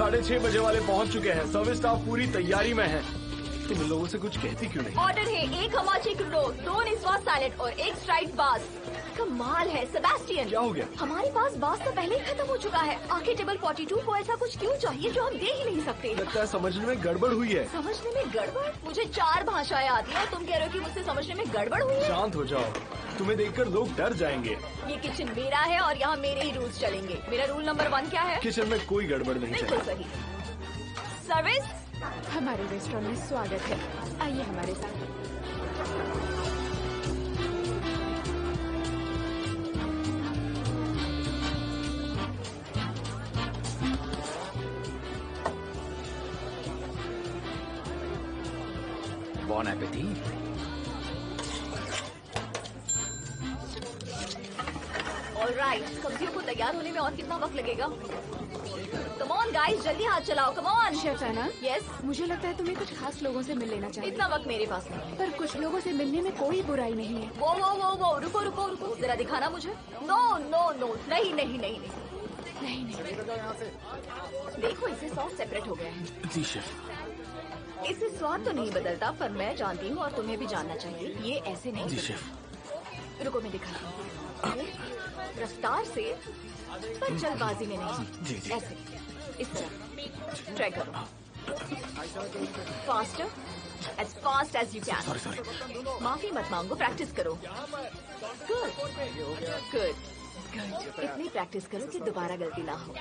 6:30 बजे वाले पहुंच चुके हैं। सर्विस स्टाफ पूरी तैयारी में है। तुम इन लोगों से कुछ कहती क्यों नहीं? ऑर्डर है 1 हमाची क्रूडो, 2 निस्वा सैलेड और 1 स्ट्राइट बास। कमाल है सेबेस्टियन। क्या हो गया? हमारे पास बास तो पहले ही खत्म हो चुका है। आखिर टेबल 42 को ऐसा कुछ क्यों चाहिए जो हम दे ही नहीं सकते? लगता है समझने में गड़बड़ हुई है। समझने में गड़बड़? मुझे 4 भाषाएं आती हैं और तुम कह रहे हो कि मुझसे समझने में गड़बड़ हुई है? शांत हो जाओ, तुम्हें देखकर लोग डर जाएंगे। ये किचन मेरा है और यहाँ मेरे ही रूल्स चलेंगे। मेरा रूल नंबर 1 क्या है? किचन में कोई गड़बड़ नहीं बिल्कुल चाहिए। सही। सर्विस। हमारे रेस्टोरेंट में स्वागत है, आइए हमारे साथ। बॉन एपेटी। ऑलराइट, सब्जियों को तैयार होने में और कितना वक्त लगेगा? कम ऑन गाइस, जल्दी हाथ चलाओ, come on. Chef Anna, yes. मुझे लगता है तुम्हें कुछ खास लोगों से मिल लेना चाहिए। इतना वक्त मेरे पास नहीं है। पर कुछ लोगों से मिलने में कोई बुराई नहीं है। वो रुको रुको रुको, जरा दिखाना मुझे। नो नो नो, नहीं नहीं नहीं नहीं देखो, इसे सॉस सेपरेट हो गया है। जी शेफ। इससे स्वाद तो नहीं बदलता, पर मैं जानती हूँ और तुम्हें भी जानना चाहिए, ये ऐसे नहीं जी बदलता। शेफ। रुको मैं दिखाती हूँ। रफ्तार से, पर जल्दबाजी में नहीं। जी जी। ऐसे, इस तरह ट्राई करो। Faster, as fast as you can. Sorry. माफी मत मांगो, प्रैक्टिस करो। Good good. इतनी प्रैक्टिस करो कि दोबारा गलती ना हो।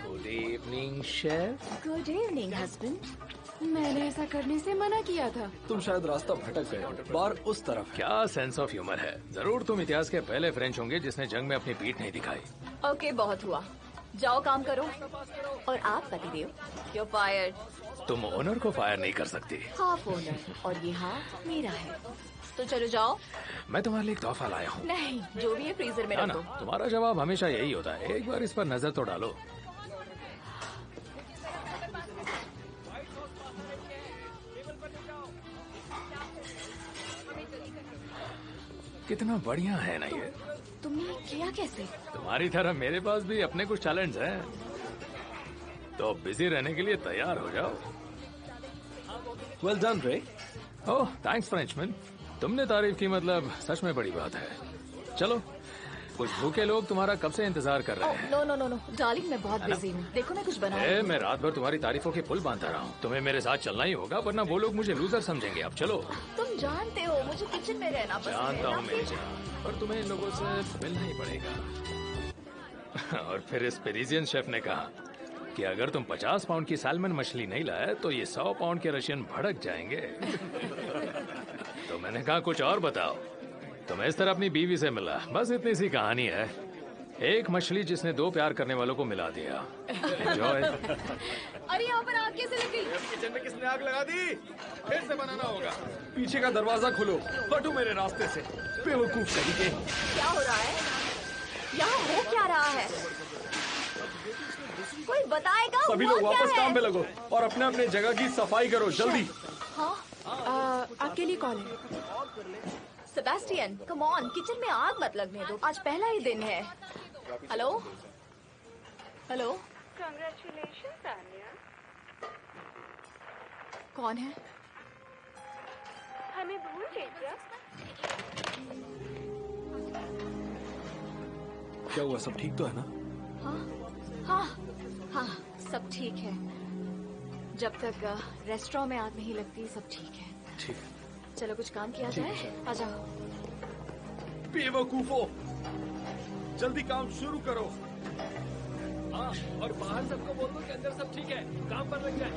Good evening chef. Good evening husband. मैंने ऐसा करने से मना किया था। तुम शायद रास्ता भटक गए हो। बार उस तरफ। क्या सेंस ऑफ ह्यूमर है। जरूर तुम इतिहास के पहले फ्रेंच होंगे जिसने जंग में अपनी पीठ नहीं दिखाई। ओके, बहुत हुआ। जाओ काम करो। और आप पतिदेव, यू फायर्ड। तुम ओनर को फायर नहीं कर सकती। हाफ ओनर और ये हाफ मेरा है। तो चलो जाओ। मैं तुम्हारे लिए एक तोहफा लाया हूँ। नहीं, जो भी है फ्रीजर में ना रख ना, दो। तुम्हारा जवाब हमेशा यही होता है। एक बार इस पर नजर तो डालो। कितना बढ़िया है ना ये। तुमने ये किया कैसे? तुम्हारी तरह मेरे पास भी अपने कुछ टैलेंट्स हैं। तो बिजी रहने के लिए तैयार हो जाओ। वेल डन रे। ओह थैंक्स फ्रेंचमैन। तुमने तारीफ की, मतलब सच में बड़ी बात है। चलो, कुछ भूखे लोग तुम्हारा कब से इंतजार कर रहे हैं। No no no no darling, मैं बहुत बिजी हूँ। देखो मैं कुछ बना रही हूँ। मैं रात भर तुम्हारी तारीफों के पुल बांधता रहा हूँ। तुम्हें मेरे साथ चलना ही होगा, वरना वो लोग मुझे लूजर समझेंगे। अब चलो। तुम जानते हो मुझे किचन में रहना पसंद है। जानता हूँ ना? मेरी जान, पर तुम्हें इन लोगों से मिलना ही पड़ेगा। और फिर इस पेरिजियन शेफ ने कहा कि अगर तुम 50 पाउंड की सैल्मन मछली नहीं लाए तो ये 100 पाउंड के रशियन भड़क जाएंगे। तो मैंने कहा कुछ और बताओ। तो मैं इस तरह अपनी बीवी से मिला। बस इतनी सी कहानी है। एक मछली जिसने 2 प्यार करने वालों को मिला दिया। एंजॉय। अरे यहाँ पर आग कैसे लग गई? किचन में किसने आग लगा दी? फिर से बनाना होगा। पीछे का दरवाजा खोलो, हटो मेरे रास्ते से। बेवकूफ तरीके। क्या हो रहा है? यहाँ हो क्या रहा है? कोई बताएगा सभी हुआ लोग क्या वापस है? काम पे लगो और अपने अपने जगह की सफाई करो जल्दी। हाँ आपके लिए कॉल है। सेबेस्टियन, कम ऑन, किचन में आग मत लगने दो। आज पहला ही दिन है। Hello hello, Congratulations, Anya. कौन है? हमें भूल गए क्या? क्या हुआ, सब ठीक तो है ना? हाँ हाँ, सब ठीक है। जब तक रेस्टोरेंट में आग नहीं लगती सब ठीक है। ठीक है। चलो कुछ काम किया जाए। आ जाओ। बेवकूफो, जल्दी काम शुरू करो। हाँ, और बाहर सबको बोल दो कि अंदर सब ठीक है, काम पर लग जाए।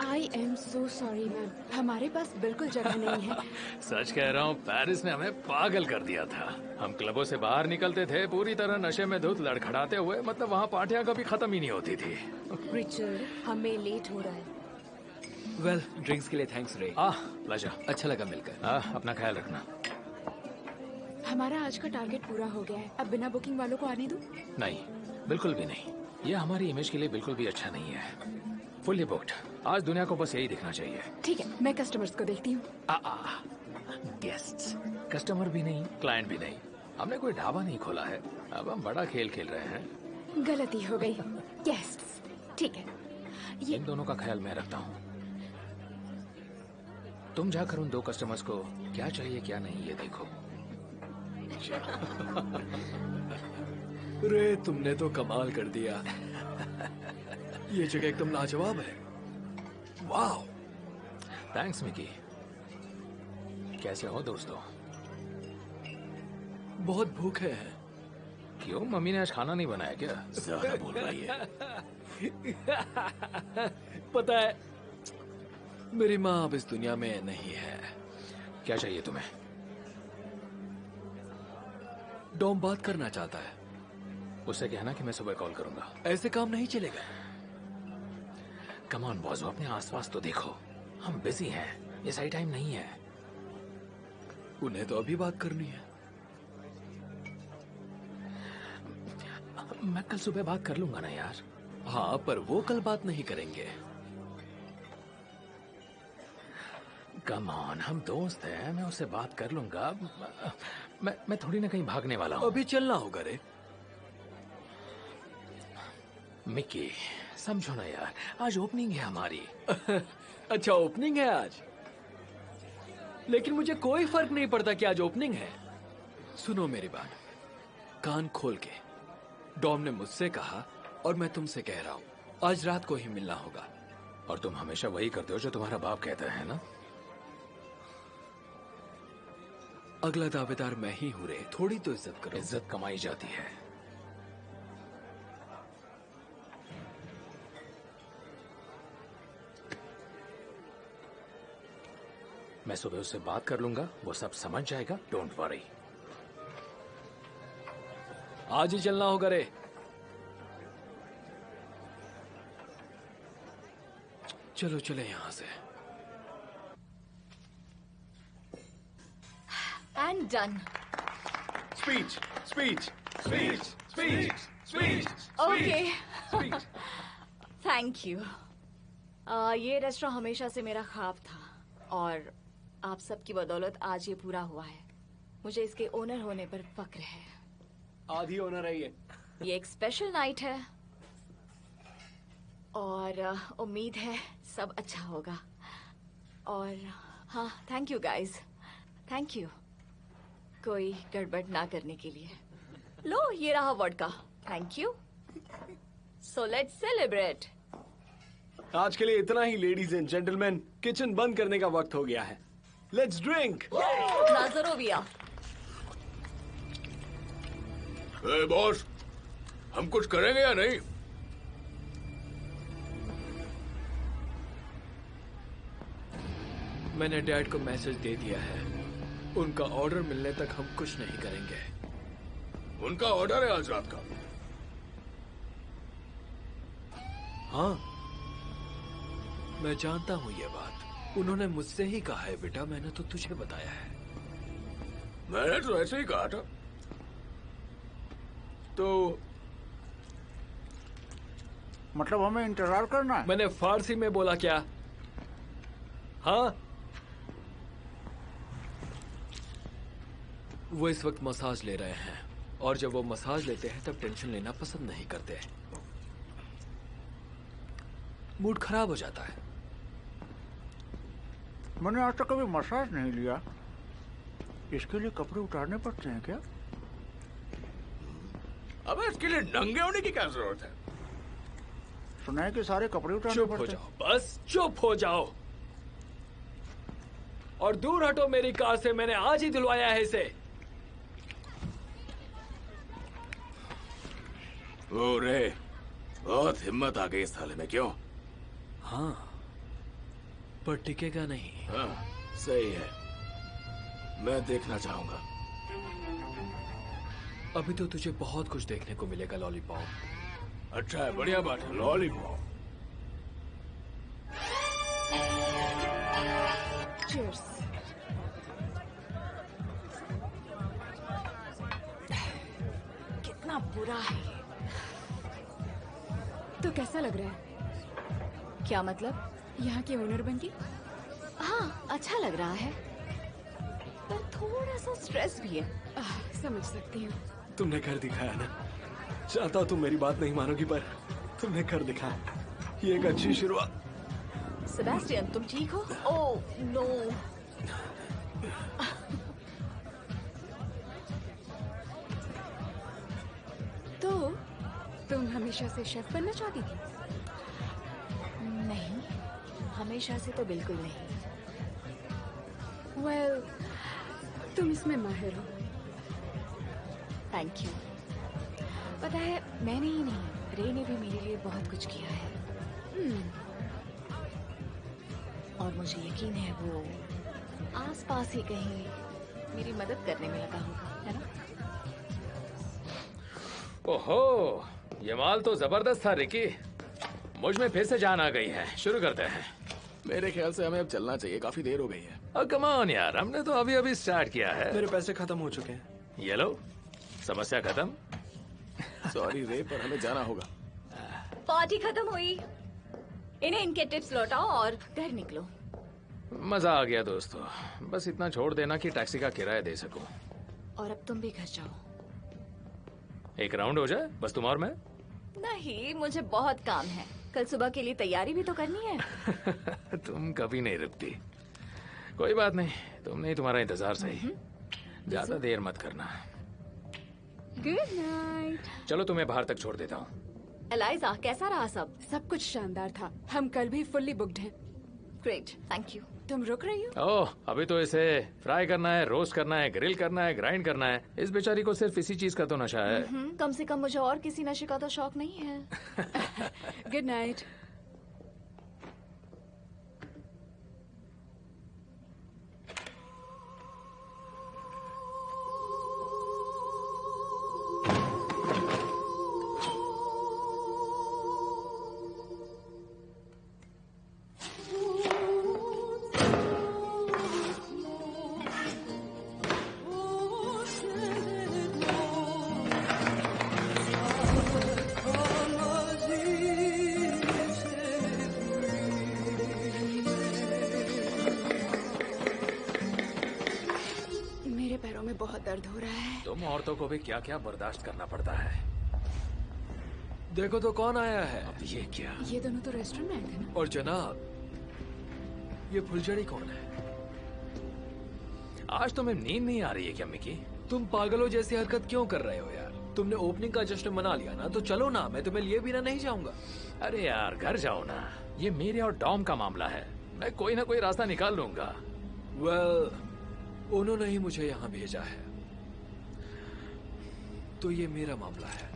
I am so sorry ma'am, हमारे पास बिल्कुल जगह नहीं है। सच कह रहा हूँ, पेरिस ने हमें पागल कर दिया था। हम क्लबों से बाहर निकलते थे पूरी तरह नशे में धुत लड़खड़ाते हुए, मतलब वहाँ पार्टियां कभी खत्म ही नहीं होती थी। रिचर्ड, हमें लेट हो रहा है। वेल, ड्रिंक्स के लिए थैंक्स रे। प्लेजर। अच्छा लगा मिलकर। अपना ख्याल रखना। हमारा आज का टारगेट पूरा हो गया है। अब बिना बुकिंग वालों को आने दो। नहीं, बिल्कुल भी नहीं। ये हमारी इमेज के लिए बिल्कुल भी अच्छा नहीं है। Fully booked. आज दुनिया को बस यही दिखना चाहिए। ठीक है, मैं कस्टमर्स को देखती हूँ। गेस्ट्स। कस्टमर भी नहीं, क्लाइंट भी नहीं, हमने कोई ढाबा नहीं खोला है। अब हम बड़ा खेल खेल रहे हैं। गलती हो गई। गेस्ट ठीक है। इन दोनों का ख्याल मैं रखता हूँ। तुम जाकर उन 2 कस्टमर्स को क्या चाहिए क्या नहीं ये देखो। रे तुमने तो कमाल कर दिया। ये जगह एकदम लाजवाब है। वाह। Thanks Mickey. कैसे हो दोस्तों? बहुत भूखे हैं। क्यों, मम्मी ने आज खाना नहीं बनाया क्या? ज्यादा बोल रही है। पता है, मेरी माँ अब इस दुनिया में नहीं है। क्या चाहिए तुम्हें? डॉम बात करना चाहता है। उससे कहना कि मैं सुबह कॉल करूंगा। ऐसे काम नहीं चलेगा। कम ऑन बॉस, अपने आसपास तो देखो, हम बिजी हैं, ये सही टाइम नहीं है। उन्हें तो अभी बात करनी है। मैं कल सुबह बात कर लूंगा ना यार। हाँ, पर वो कल बात नहीं करेंगे। कम ऑन, हम दोस्त हैं, मैं उससे बात कर लूंगा। मैं थोड़ी ना कहीं भागने वाला हूँ। अभी चलना होगा रे। मिकी समझो ना यार, आज ओपनिंग है हमारी। अच्छा, ओपनिंग है आज। लेकिन मुझे कोई फर्क नहीं पड़ता कि आज ओपनिंग है। सुनो मेरी बात, कान खोल के। डॉम ने मुझसे कहा और मैं तुमसे कह रहा हूं, आज रात को ही मिलना होगा। और तुम हमेशा वही करते हो जो तुम्हारा बाप कहता है ना? अगला दावेदार मैं ही हूं रे, थोड़ी तो इज्जत करो। इज्जत कमाई जाती है। मैं सुबह उससे बात कर लूंगा, वो सब समझ जाएगा, डोंट वरी। आज ही चलना होगा रे। चलो चले यहां से। And done. Speech speech speech speech speech okay, thank you. ये रेस्टोरेंट हमेशा से मेरा ख्वाब था और आप सबकी बदौलत आज ये पूरा हुआ है। मुझे इसके ओनर होने पर फक्र है। आधी होना रही है। ये एक स्पेशल नाइट है और उम्मीद है सब अच्छा होगा। और हाँ, thank you guys, thank you कोई गड़बड़ ना करने के लिए। लो, ये रहा vodka. Thank you. So let's celebrate. आज के लिए इतना ही लेडीज एंड जेंटलमैन। किचन बंद करने का वक्त हो गया है। Let's drink. नाजरोविया। बॉस, हम कुछ करेंगे या नहीं? मैंने डैड को मैसेज दे दिया है। उनका ऑर्डर मिलने तक हम कुछ नहीं करेंगे। उनका ऑर्डर है आज रात का। हाँ, मैं जानता हूँ ये बात। उन्होंने मुझसे ही कहा है बेटा, मैंने तो तुझे बताया है। मैंने तो ऐसे ही कहा था। तो मतलब हमें इंतजार करना है? मैंने फारसी में बोला क्या? हाँ, वो इस वक्त मसाज ले रहे हैं और जब वो मसाज लेते हैं तब टेंशन लेना पसंद नहीं करते। मूड खराब हो जाता है। मैंने आज तक कभी मसाज नहीं लिया। इसके लिए कपड़े उतारने पड़ते हैं क्या? अब इसके लिए नंगे होने की क्या जरूरत है? सुना है कि सारे कपड़े उतारने चुप हो पड़ते हैं। जाओ, बस चुप हो जाओ और दूर हटो मेरी कार से। मैंने आज ही धुलवाया है इसे। ओ रे, बहुत हिम्मत आ गई इस थाले में, क्यों? हाँ, पर टिकेगा नहीं। हाँ, सही है। मैं देखना चाहूंगा। अभी तो तुझे बहुत कुछ देखने को मिलेगा लॉलीपॉप। अच्छा है, बढ़िया बात है। लॉलीपॉप। Cheers. कितना बुरा है ये। तो कैसा लग रहा है क्या मतलब? यहाँ के ओनर बन के? हाँ, अच्छा लग रहा है, पर थोड़ा सा स्ट्रेस भी है। समझ सकती हूँ। तुमने कर दिखाया ना। चाहता तुम मेरी बात नहीं मानोगी, पर तुमने कर दिखाया। ये एक अच्छी शुरुआत। सेबेस्टियन, तुम ठीक हो? Oh no. तो तुम हमेशा से शेफ बनना चाहती थी? नहीं, हमेशा से तो बिल्कुल नहीं। वेल, तुम इसमें माहिर हो। Thank you. पता है, मैंने ही नहीं, रे ने भी मेरे लिए बहुत कुछ किया है। और मुझे यकीन है वो आसपास ही कहीं मेरी मदद करने में लगा होगा, है ना? ओहो, ये माल तो जबरदस्त था रिकी। मुझ में फिर से जान आ गई है। शुरू करते हैं। मेरे ख्याल से हमें अब चलना चाहिए, काफी देर हो गई है। कम ऑन यार, हमने तो अभी अभी स्टार्ट किया है। मेरे पैसे खत्म हो चुके हैं। ये लो, समस्या खत्म। सॉरी रे, पर हमें जाना होगा। पार्टी खत्म हुई। इन्हें इनके टिप्स लौटाओ और घर निकलो। मजा आ गया दोस्तों। बस इतना छोड़ देना कि टैक्सी का किराया दे सकूं। और अब तुम भी घर जाओ। एक राउंड हो जाए, बस तुम और मैं। नहीं, मुझे बहुत काम है। कल सुबह के लिए तैयारी भी तो करनी है। तुम कभी नहीं रुकती। कोई बात नहीं, तुम नहीं, तुम्हारा इंतजार सही। ज्यादा देर मत करना। Good night. चलो, तुम्हें बाहर तक छोड़ देता हूँ। एलाइजा, कैसा रहा सब? सब कुछ शानदार था। हम कल भी फुल्ली बुक्ड हैं। Great, thank you. तुम रुक रही हो? ओह, अभी तो इसे फ्राई करना है, रोस्ट करना है, ग्रिल करना है, ग्राइंड करना है। इस बेचारी को सिर्फ इसी चीज का तो नशा है। कम से कम मुझे और किसी नशे का तो शौक नहीं है। Good night. मेरे पैरों में बहुत दर्द हो रहा है। तुम औरतों को भी क्या क्या बर्दाश्त करना पड़ता है। देखो तो कौन आया है। ये क्या? ये दोनों तो रेस्टोरेंट में आए थे ना? और जनाब, ये फुलझड़ी कौन है? आज तुम्हें नींद नहीं आ रही है क्या मिकी? तुम पागलों जैसी हरकत क्यों कर रहे हो यार? तुमने ओपनिंग का जश्न मना लिया ना, तो चलो ना, मैं तुम्हें लिए बिना नहीं जाऊंगा। अरे यार, घर जाओ ना। ये मेरे और डॉम का मामला है। मैं कोई ना कोई रास्ता निकाल लूंगा। वेल, उन्होंने ही मुझे यहाँ भेजा है, तो ये मेरा मामला है।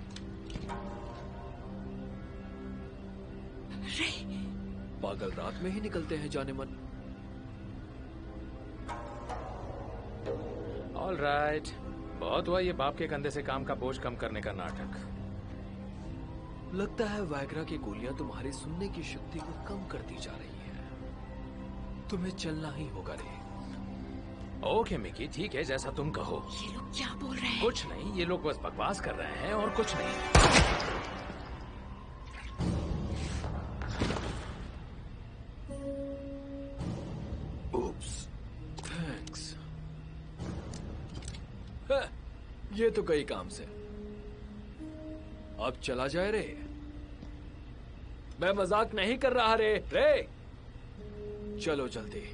पागल रात में ही निकलते हैं जाने मन। ऑल राइट, बहुत हुआ ये बाप के कंधे से काम का बोझ कम करने का नाटक। लगता है वैग्रा की गोलियां तुम्हारी सुनने की शक्ति को कम करती जा रही हैं। तुम्हें चलना ही होगा रे। ओके मिकी, ठीक है, जैसा तुम कहो। ये लोग क्या बोल रहे हैं? कुछ नहीं, ये लोग बस बकवास कर रहे हैं और कुछ नहीं। Oops, thanks. ये तो कई काम से। अब चला जाए रे। मैं मजाक नहीं कर रहा रे। चलो जल्दी।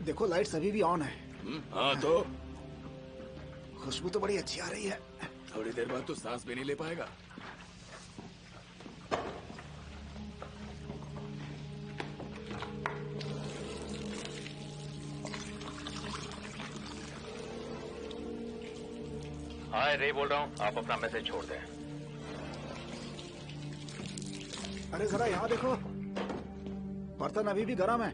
देखो, लाइट्स अभी भी ऑन है। हाँ तो खुशबू तो बड़ी अच्छी आ रही है। थोड़ी देर बाद तो सांस भी नहीं ले पाएगा। हाय रे बोल रहा हूँ, आप अपना मैसेज छोड़ दें। अरे जरा यहाँ देखो, बर्तन अभी भी गर्म है।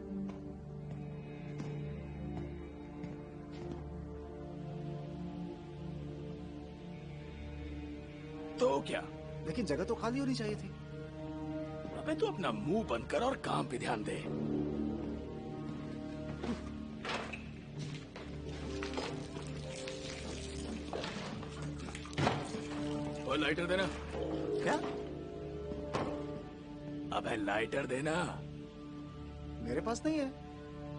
तो क्या? लेकिन जगह तो खाली होनी चाहिए थी। अबे तू अपना मुंह बंद कर और काम पे ध्यान दे। और लाइटर देना। क्या? अबे लाइटर देना। मेरे पास नहीं है।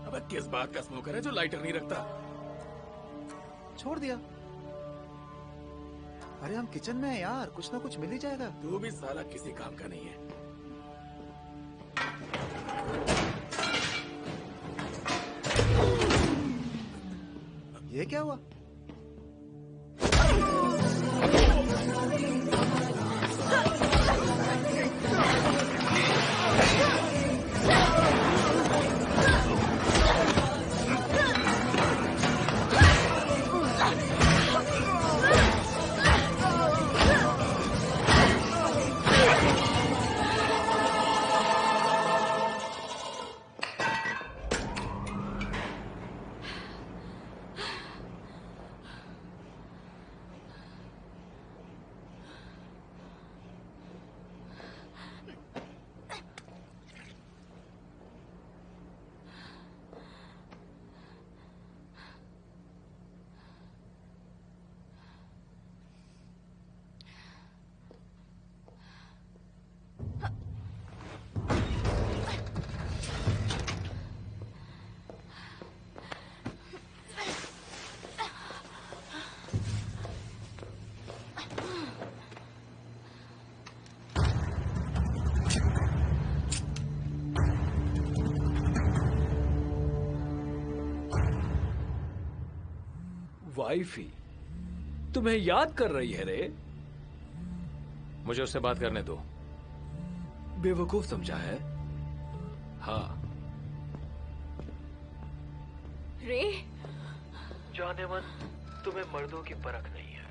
अबे किस बात का स्मोकर है जो लाइटर नहीं रखता? छोड़ दिया। अरे हम किचन में हैं यार, कुछ ना कुछ मिल ही जाएगा। तू भी साला किसी काम का नहीं है। ये क्या हुआ? वाइफी तुम्हें याद कर रही है रे? मुझे उससे बात करने दो। बेवकूफ समझा है? हाँ। रे जाने मन, तुम्हें मर्दों की परख नहीं है।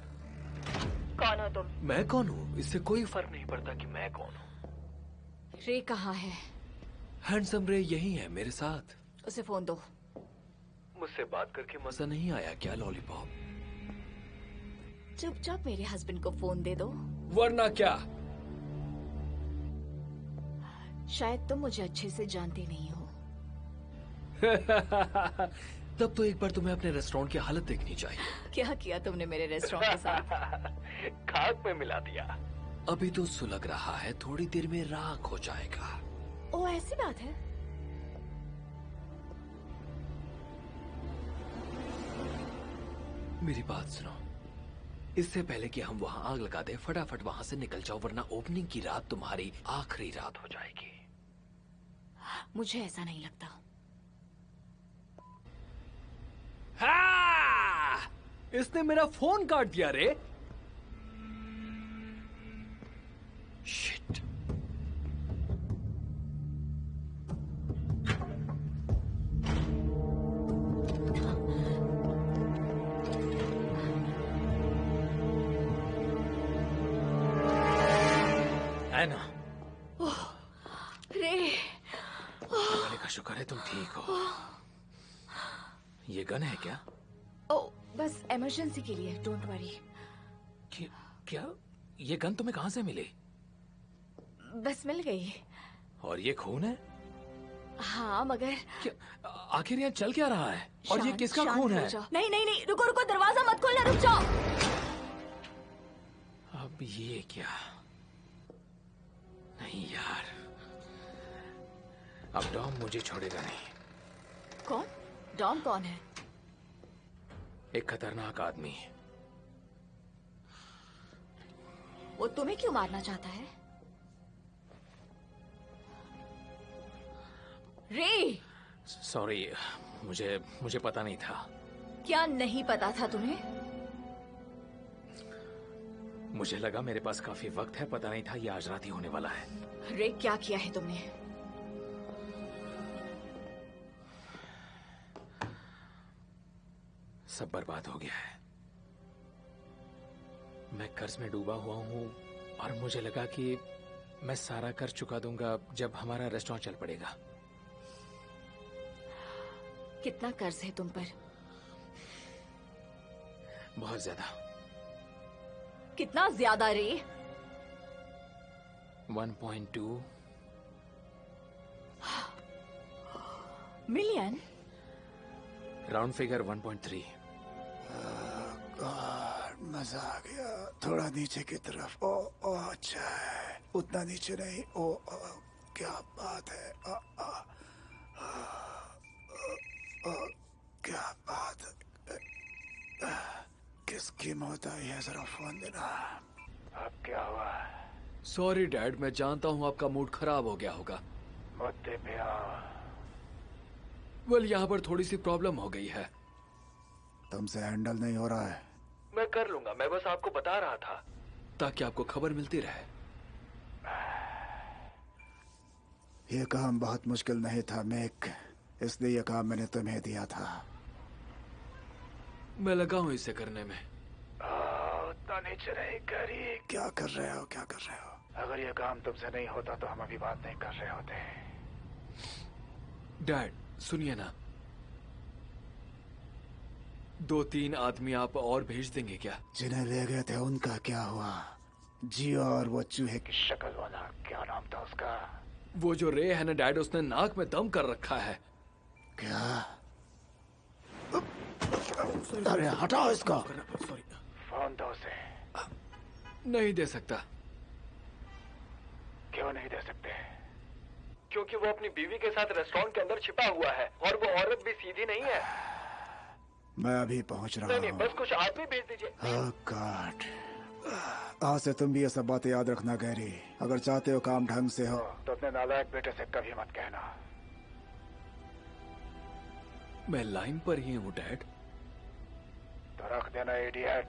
कौन हो तुम? मैं कौन हूँ इससे कोई फर्क नहीं पड़ता कि मैं कौन हूँ। रे कहाँ है? हैंडसम रे यही है मेरे साथ। उसे फोन दो। मुझसे बात करके मजा नहीं आया क्या लॉलीपॉप? चुपचाप मेरे हस्बैंड को फोन दे दो। वरना क्या? शायद तुम मुझे अच्छे से जानते नहीं हो। तब तो एक बार तुम्हें अपने रेस्टोरेंट की हालत देखनी चाहिए। क्या किया तुमने मेरे रेस्टोरेंट के साथ? खाक में मिला दिया। अभी तो सुलग रहा है, थोड़ी देर में राख हो जाएगा। ओ ऐसी बात है? मेरी बात सुनो, इससे पहले कि हम वहां आग लगा दे, फटाफट वहां से निकल जाओ, वरना ओपनिंग की रात तुम्हारी आखिरी रात हो जाएगी। मुझे ऐसा नहीं लगता। हाँ! इसने मेरा फोन काट दिया रे। शिट। ऐना, रे भगवान का शुक्र है तुम ठीक हो। ये गन है क्या? ओ बस इमरजेंसी के लिए, डोंट वरी। क्या ये गन तुम्हें कहां से मिली? बस मिल गई। और ये खून है? हाँ मगर क्या आखिर यहाँ चल क्या रहा है? और ये शांत- किसका शांत खून हो है? जाओ। नहीं नहीं नहीं, रुको रुको, दरवाजा मत खोलना, रुक जाओ। अब ये क्या? नहीं यार, अब डॉम मुझे छोड़ेगा नहीं। कौन? डॉन कौन है? एक खतरनाक आदमी। वो तुम्हें क्यों मारना चाहता है? रे सॉरी, मुझे पता नहीं था। क्या नहीं पता था तुम्हें? मुझे लगा मेरे पास काफी वक्त है, पता नहीं था ये आज रात ही होने वाला है। रे क्या किया है तुमने? सब बर्बाद हो गया है। मैं कर्ज में डूबा हुआ हूँ और मुझे लगा कि मैं सारा कर्ज चुका दूंगा जब हमारा रेस्टोरेंट चल पड़ेगा। कितना कर्ज है तुम पर? बहुत ज्यादा। कितना ज्यादा रे? 1.2 मिलियन? Round figure 1.3। मजा आ गया। थोड़ा नीचे की तरफ। ओ ओ अच्छा है, उतना नीचे नहीं। ओ, क्या बात है। क्या बात है। किसकी मौत आई है, जरा फोन देना। अब क्या हुआ? सॉरी डैड, मैं जानता हूँ आपका मूड खराब हो गया होगा। मुद्दे पे आओ। वेल, यहाँ पर थोड़ी सी प्रॉब्लम हो गई है। तुमसे हैंडल नहीं हो रहा है। मैं कर लूंगा, मैं बस आपको बता रहा था ताकि आपको खबर मिलती रहे। ये काम बहुत मुश्किल नहीं था मैक, इसलिए ये काम मैंने तुम्हें दिया था। मैं लगा हूँ इसे करने में। उतना नीचे नहीं करी। क्या कर रहे हो, क्या कर रहे हो? अगर ये काम तुमसे नहीं होता तो हम अभी बात नहीं कर रहे होते। डैड सुनिए ना, 2-3 आदमी आप और भेज देंगे क्या? जिन्हें ले गए थे उनका क्या हुआ? जियो और वो चूहे की शक्ल वाला, क्या नाम था उसका? वो जो रे है ना डैड, उसने नाक में दम कर रखा है। क्या? अरे हटाओ इसको। फोन दो उसे। नहीं दे सकता। क्यों नहीं दे सकते? क्योंकि वो अपनी बीवी के साथ रेस्टोरेंट के अंदर छिपा हुआ है और वो औरत भी सीधी नहीं है। मैं अभी पहुंच रहा हूँ। बस कुछ आदमी भेज दीजिए। ओह गॉड। आज से तुम भी ये सब बातें याद रखना गैरी। अगर चाहते हो काम ढंग से हो तो अपने नालायक बेटे से कभी मत कहना। मैं लाइन पर ही हूँ डैड। तो रख देना इडियट।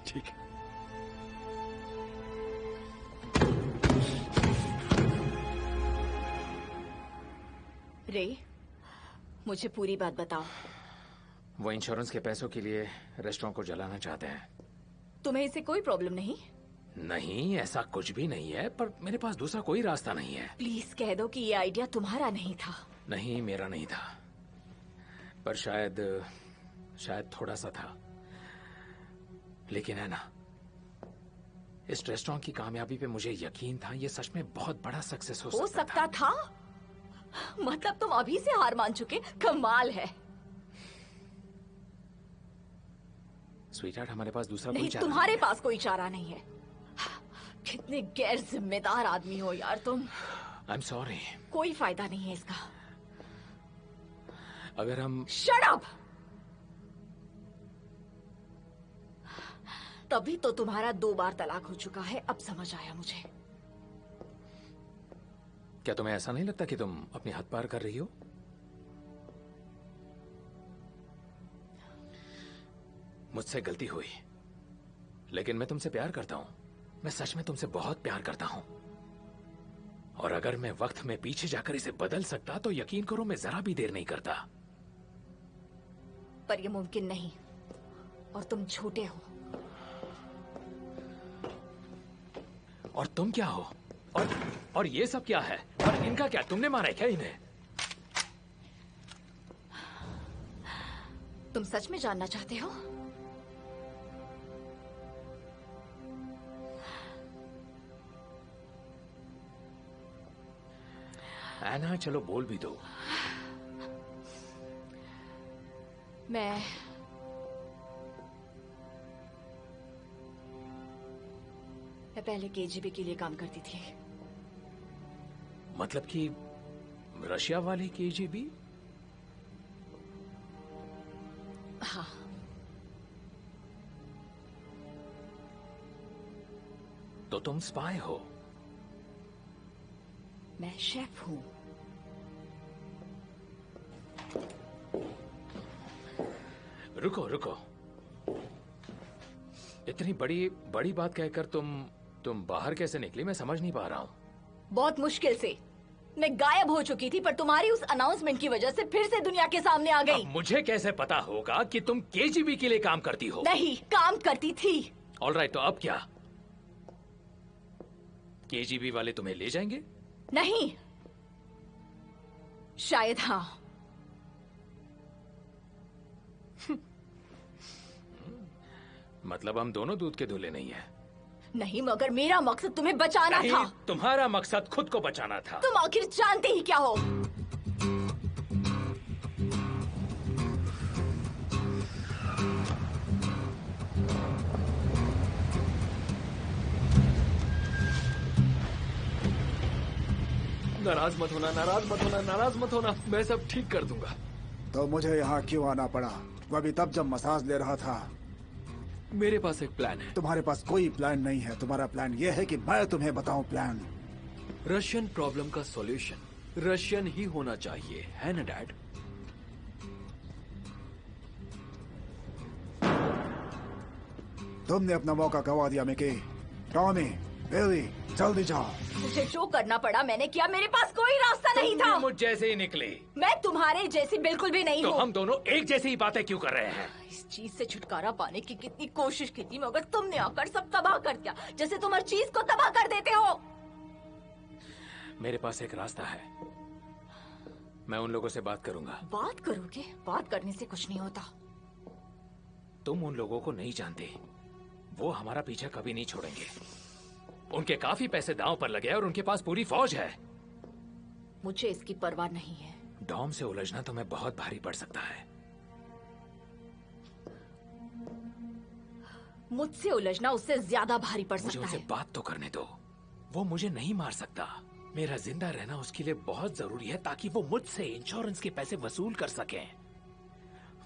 ठीक है। रे, मुझे पूरी बात बताओ। वो इंश्योरेंस के पैसों के लिए रेस्टोरेंट को जलाना चाहते हैं। तुम्हें इससे कोई प्रॉब्लम नहीं? नहीं, ऐसा कुछ भी नहीं है, पर मेरे पास दूसरा कोई रास्ता नहीं है। प्लीज कह दो कि ये आइडिया तुम्हारा नहीं था। नहीं, मेरा नहीं था, पर शायद थोड़ा सा था। लेकिन है ना, इस रेस्टोरेंट की कामयाबी पे मुझे यकीन था ये सच में बहुत बड़ा सक्सेस हो सकता था। मतलब तुम अभी से हार मान चुके? कमाल है। स्वीटहार्ट, हमारे पास दूसरा नहीं, कोई चारा तुम्हारे नहीं है। पास कोई चारा नहीं है। कितने गैर जिम्मेदार आदमी हो यार तुम। I am sorry. कोई फायदा नहीं है इसका। अगर हम शट अप। तभी तो तुम्हारा 2 बार तलाक हो चुका है। अब समझ आया मुझे। क्या तुम्हें ऐसा नहीं लगता कि तुम अपनी हद पार कर रही हो? मुझसे गलती हुई, लेकिन मैं तुमसे प्यार करता हूं। मैं सच में तुमसे बहुत प्यार करता हूं। और अगर मैं वक्त में पीछे जाकर इसे बदल सकता तो यकीन करो मैं जरा भी देर नहीं करता। पर यह मुमकिन नहीं, और तुम छोटे हो। और तुम क्या हो? और ये सब क्या है? और इनका क्या? तुमने मारा है क्या इन्हें? तुम सच में जानना चाहते हो? ऐना, चलो बोल भी दो। मैं पहले केजीबी के लिए काम करती थी। मतलब कि रशिया वाली केजीबी? हाँ। तो तुम स्पाई हो? मैं शेफ हूं। रुको रुको, इतनी बड़ी बात कहकर तुम बाहर कैसे निकली? मैं समझ नहीं पा रहा हूं। बहुत मुश्किल से। मैं गायब हो चुकी थी, पर तुम्हारी उस अनाउंसमेंट की वजह से फिर से दुनिया के सामने आ गई। अब मुझे कैसे पता होगा कि तुम केजीबी के लिए काम करती हो? नहीं, काम करती थी। ऑलराइट, तो अब क्या? केजीबी वाले तुम्हें ले जाएंगे? नहीं, शायद हाँ। मतलब हम दोनों दूध के धुले नहीं है। नहीं, मगर मेरा मकसद तुम्हें बचाना नहीं, था। तुम्हारा मकसद खुद को बचाना था। तुम आखिर जानते ही क्या हो? नाराज मत होना, नाराज मत होना, नाराज मत होना। मैं सब ठीक कर दूंगा। तो मुझे यहाँ क्यों आना पड़ा? वो भी तब जब मसाज ले रहा था। मेरे पास एक प्लान है। तुम्हारे पास कोई प्लान नहीं है। तुम्हारा प्लान ये है कि मैं तुम्हें बताऊं प्लान। रशियन प्रॉब्लम का सॉल्यूशन रशियन ही होना चाहिए, है ना डैड? तुमने अपना मौका गवा दिया मिकी। टॉमी, बेली, जल्दी जाओ। मुझे जो करना पड़ा मैंने किया। मेरे पास कोई रास्ता नहीं तुम था। भी मुझ जैसे ही निकले। मैं तुम्हारे जैसी बिल्कुल भी नहीं तो हूँ। हम दोनों एक जैसी ही बातें क्यों कर रहे हैं? इस चीज से छुटकारा पाने की कितनी कोशिश की थी, मगर तुमने आकर सब तबाह कर दिया, जैसे तुम हर चीज को तबाह कर देते हो। मेरे पास एक रास्ता है। मैं उन लोगों से बात करूंगा। बात करोगे? बात करने से कुछ नहीं होता। तुम उन लोगों को नहीं जानते। वो हमारा पीछा कभी नहीं छोड़ेंगे। उनके काफी पैसे दांव पर लगे और उनके पास पूरी फौज है। मुझे इसकी परवाह नहीं है। डॉम से उलझना तुम्हें बहुत भारी पड़ सकता है। मुझसे उलझना उससे ज्यादा भारी पड़ मुझे सकता उनसे है। बात तो करने दो। वो मुझे नहीं मार सकता। मेरा जिंदा रहना उसके लिए बहुत जरूरी है ताकि वो मुझसे इंश्योरेंस के पैसे वसूल कर सके।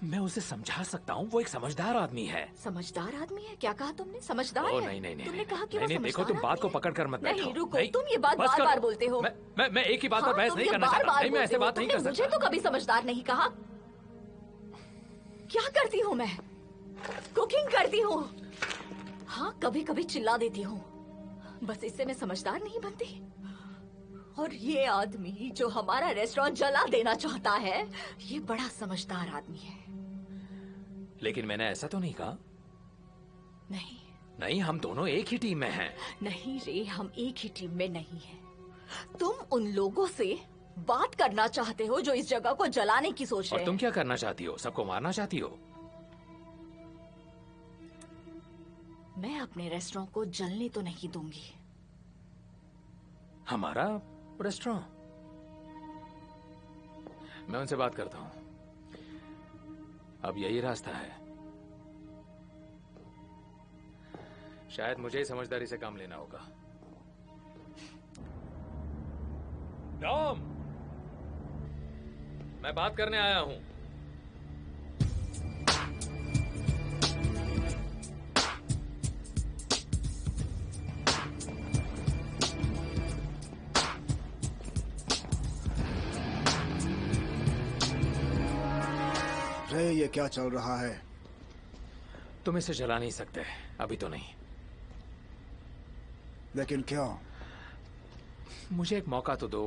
मैं उसे समझा सकता हूँ। वो एक समझदार आदमी है। समझदार आदमी है? क्या कहा तुमने? समझदार ओ, है? नहीं नहीं नहीं। तुमने कहा कि नहीं, वो नहीं, देखो तुम समझदार बात को आदमी है? पकड़ कर मत बैठो। नहीं, रुको, तुम ये बात बस बार करो। बार बोलते हो। मैं एक ही बात पर हाँ, बहस तुम नहीं ये करना बार चाहता। बार नहीं, मैं ऐसे बोलते हो। बात नहीं कर तुमने मुझे सकता। तो कभी समझदार नहीं कहा। क्या करती हूँ मैं? कुकिंग करती हूँ। हाँ, कभी कभी चिल्ला देती हूँ। बस इससे मैं समझदार नहीं बनती। और ये आदमी जो हमारा रेस्टोरेंट जला देना चाहता है, ये बड़ा समझदार आदमी है। लेकिन मैंने ऐसा तो नहीं कहा। नहीं नहीं, हम दोनों एक ही टीम में हैं। नहीं रे, हम एक ही टीम में नहीं हैं। तुम उन लोगों से बात करना चाहते हो जो इस जगह को जलाने की सोच और रहे तुम हैं। क्या करना चाहती हो? सबको मारना चाहती हो? मैं अपने रेस्टोरेंट को जलने तो नहीं दूंगी। हमारा रेस्टोरेंट? मैं उनसे बात करता हूं। अब यही रास्ता है। शायद मुझे ही समझदारी से काम लेना होगा। टॉम, मैं बात करने आया हूं। रे, ये क्या चल रहा है? तुम इसे जला नहीं सकते, अभी तो नहीं। लेकिन क्यों? मुझे एक मौका तो दो,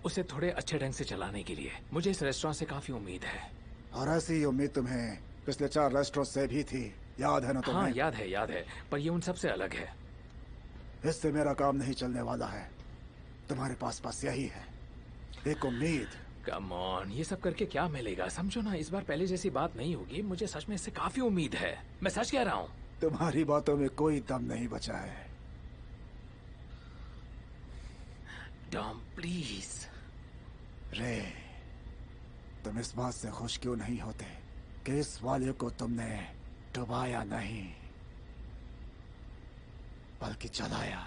उसे थोड़े अच्छे ढंग से चलाने के लिए। मुझे इस रेस्टोरेंट से काफी उम्मीद है। और ऐसी उम्मीद तुम्हें पिछले 4 रेस्टोरेंट से भी थी, याद है ना तुम्हें? हाँ, याद है, पर ये उन सब से अलग है। इससे मेरा काम नहीं चलने वाला है। तुम्हारे पास बस यही है, एक उम्मीद। कम ऑन, ये सब करके क्या मिलेगा? समझो ना, इस बार पहले जैसी बात नहीं होगी। मुझे सच में इससे काफी उम्मीद है। मैं सच कह रहा हूँ। तुम्हारी बातों में कोई दम नहीं बचा है। Tom, please. रे, तुम इस बात से खुश क्यों नहीं होते कि इस वाले को तुमने डुबाया नहीं बल्कि जलाया?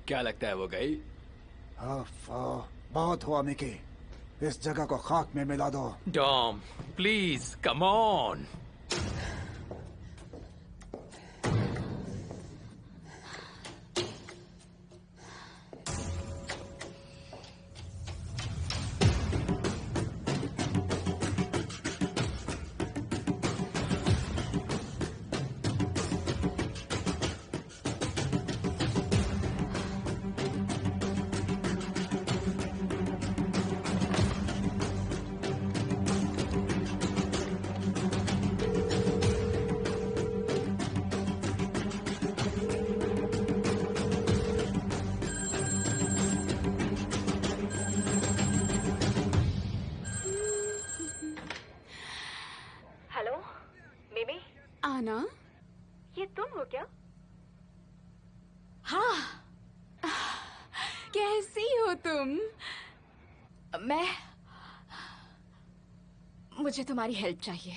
क्या लगता है वो गई? बहुत हुआ मिकी, इस जगह को खाक में मिला दो। Dom, please come on. Hello Mimi, Ana, ये तुम हो क्या? हाँ, कैसी हो तुम? मुझे तुम्हारी हेल्प चाहिए।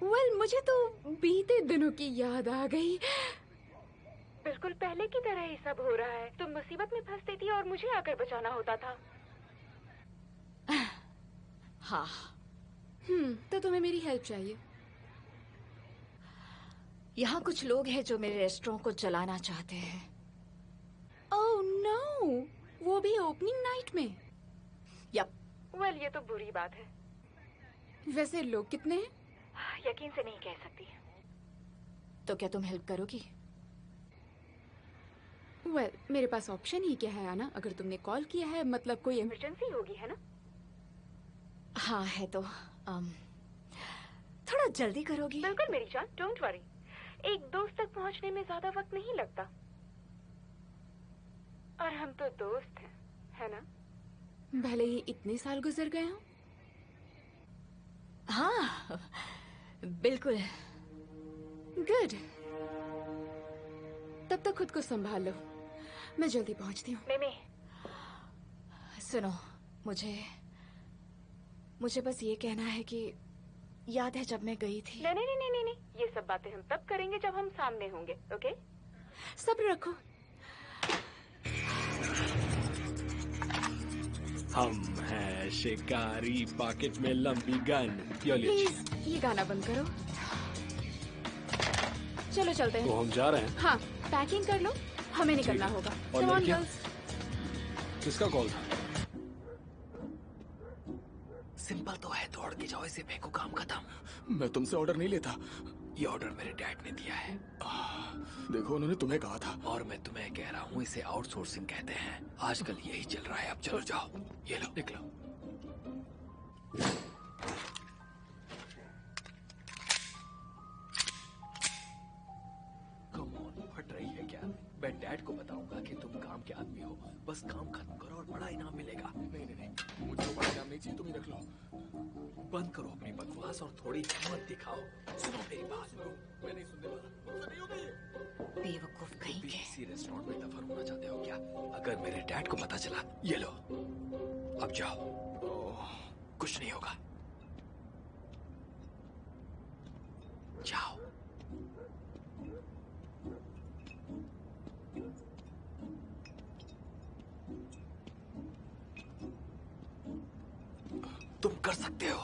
वेल, मुझे तो बीते दिनों की याद आ गई। बिल्कुल पहले की तरह ही सब हो रहा है। तुम मुसीबत में फंसती थी और मुझे आकर बचाना होता था। हाँ, तो तुम्हें मेरी हेल्प चाहिए। यहाँ कुछ लोग हैं जो मेरे रेस्टोरेंट को चलाना चाहते हैं। ओह नो, वो भी ओपनिंग नाइट में? यप। वेल, ये तो बुरी बात है। वैसे लोग कितने हैं? यकीन से नहीं कह सकती। तो क्या तुम हेल्प करोगी? वेल, मेरे पास ऑप्शन ही क्या है आना। अगर तुमने कॉल किया है मतलब कोई इमरजेंसी होगी, है ना? हाँ है तो थोड़ा जल्दी करोगी? बिल्कुल मेरी जान, डोंट वरी। एक दोस्त तक पहुंचने में ज्यादा वक्त नहीं लगता। और हम तो दोस्त हैं, है ना? भले ही इतने साल गुजर गए हों। हाँ, बिल्कुल। गुड। तब तक खुद को संभाल लो, मैं जल्दी पहुंचती हूँ। मिमी, सुनो, मुझे बस ये कहना है कि याद है जब मैं गई थी? नहीं नहीं नहीं नहीं नहीं, ये सब बातें हम तब करेंगे जब हम सामने होंगे, ओके? सब्र रखो। हम हैं शिकारी, पॉकेट में लंबी गन। प्लीज ये गाना बंद करो। चलो चलते हैं। तो हम जा रहे हैं। हाँ, पैकिंग कर लो, हमें निकलना होगा। और Come on, लड़कियां? girls। किसका कॉल था? सिंपल तो है, दौड़ के जाओ, इसे फेंको, काम खत्म। मैं तुमसे ऑर्डर नहीं लेता। ये ऑर्डर मेरे डैड ने दिया है। देखो, उन्होंने तुम्हें कहा था। और मैं तुम्हें कह रहा हूँ, इसे आउटसोर्सिंग कहते हैं। आजकल यही चल रहा है। अब चलो जाओ, ये लो, निकलो। कम ऑन, फट रही है क्या? मैं डैड को बताऊंगा कि तुम काम के आदमी हो। बस काम खत्म करो और बड़ा इनाम मिलेगा। नहीं नहीं नहीं, मुझे वो बड़ा इनाम नहीं चाहिए, तुम ही रख लो। बंद करो अपनी बकवास और थोड़ी हिम्मत दिखाओ। सुनो मेरी बात। मैं नहीं सुनने वाला। मुझसे नहीं होगा ये। बेवकूफ कहीं के। किसी रेस्टोरेंट में दफन होना चाहते हो क्या? अगर मेरे डैड को पता चला, ये लो, अब जाओ। कुछ नहीं होगा, जाओ। तुम कर सकते हो।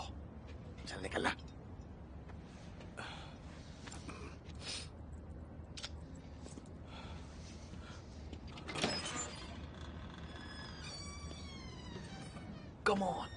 चल निकलना। Come on.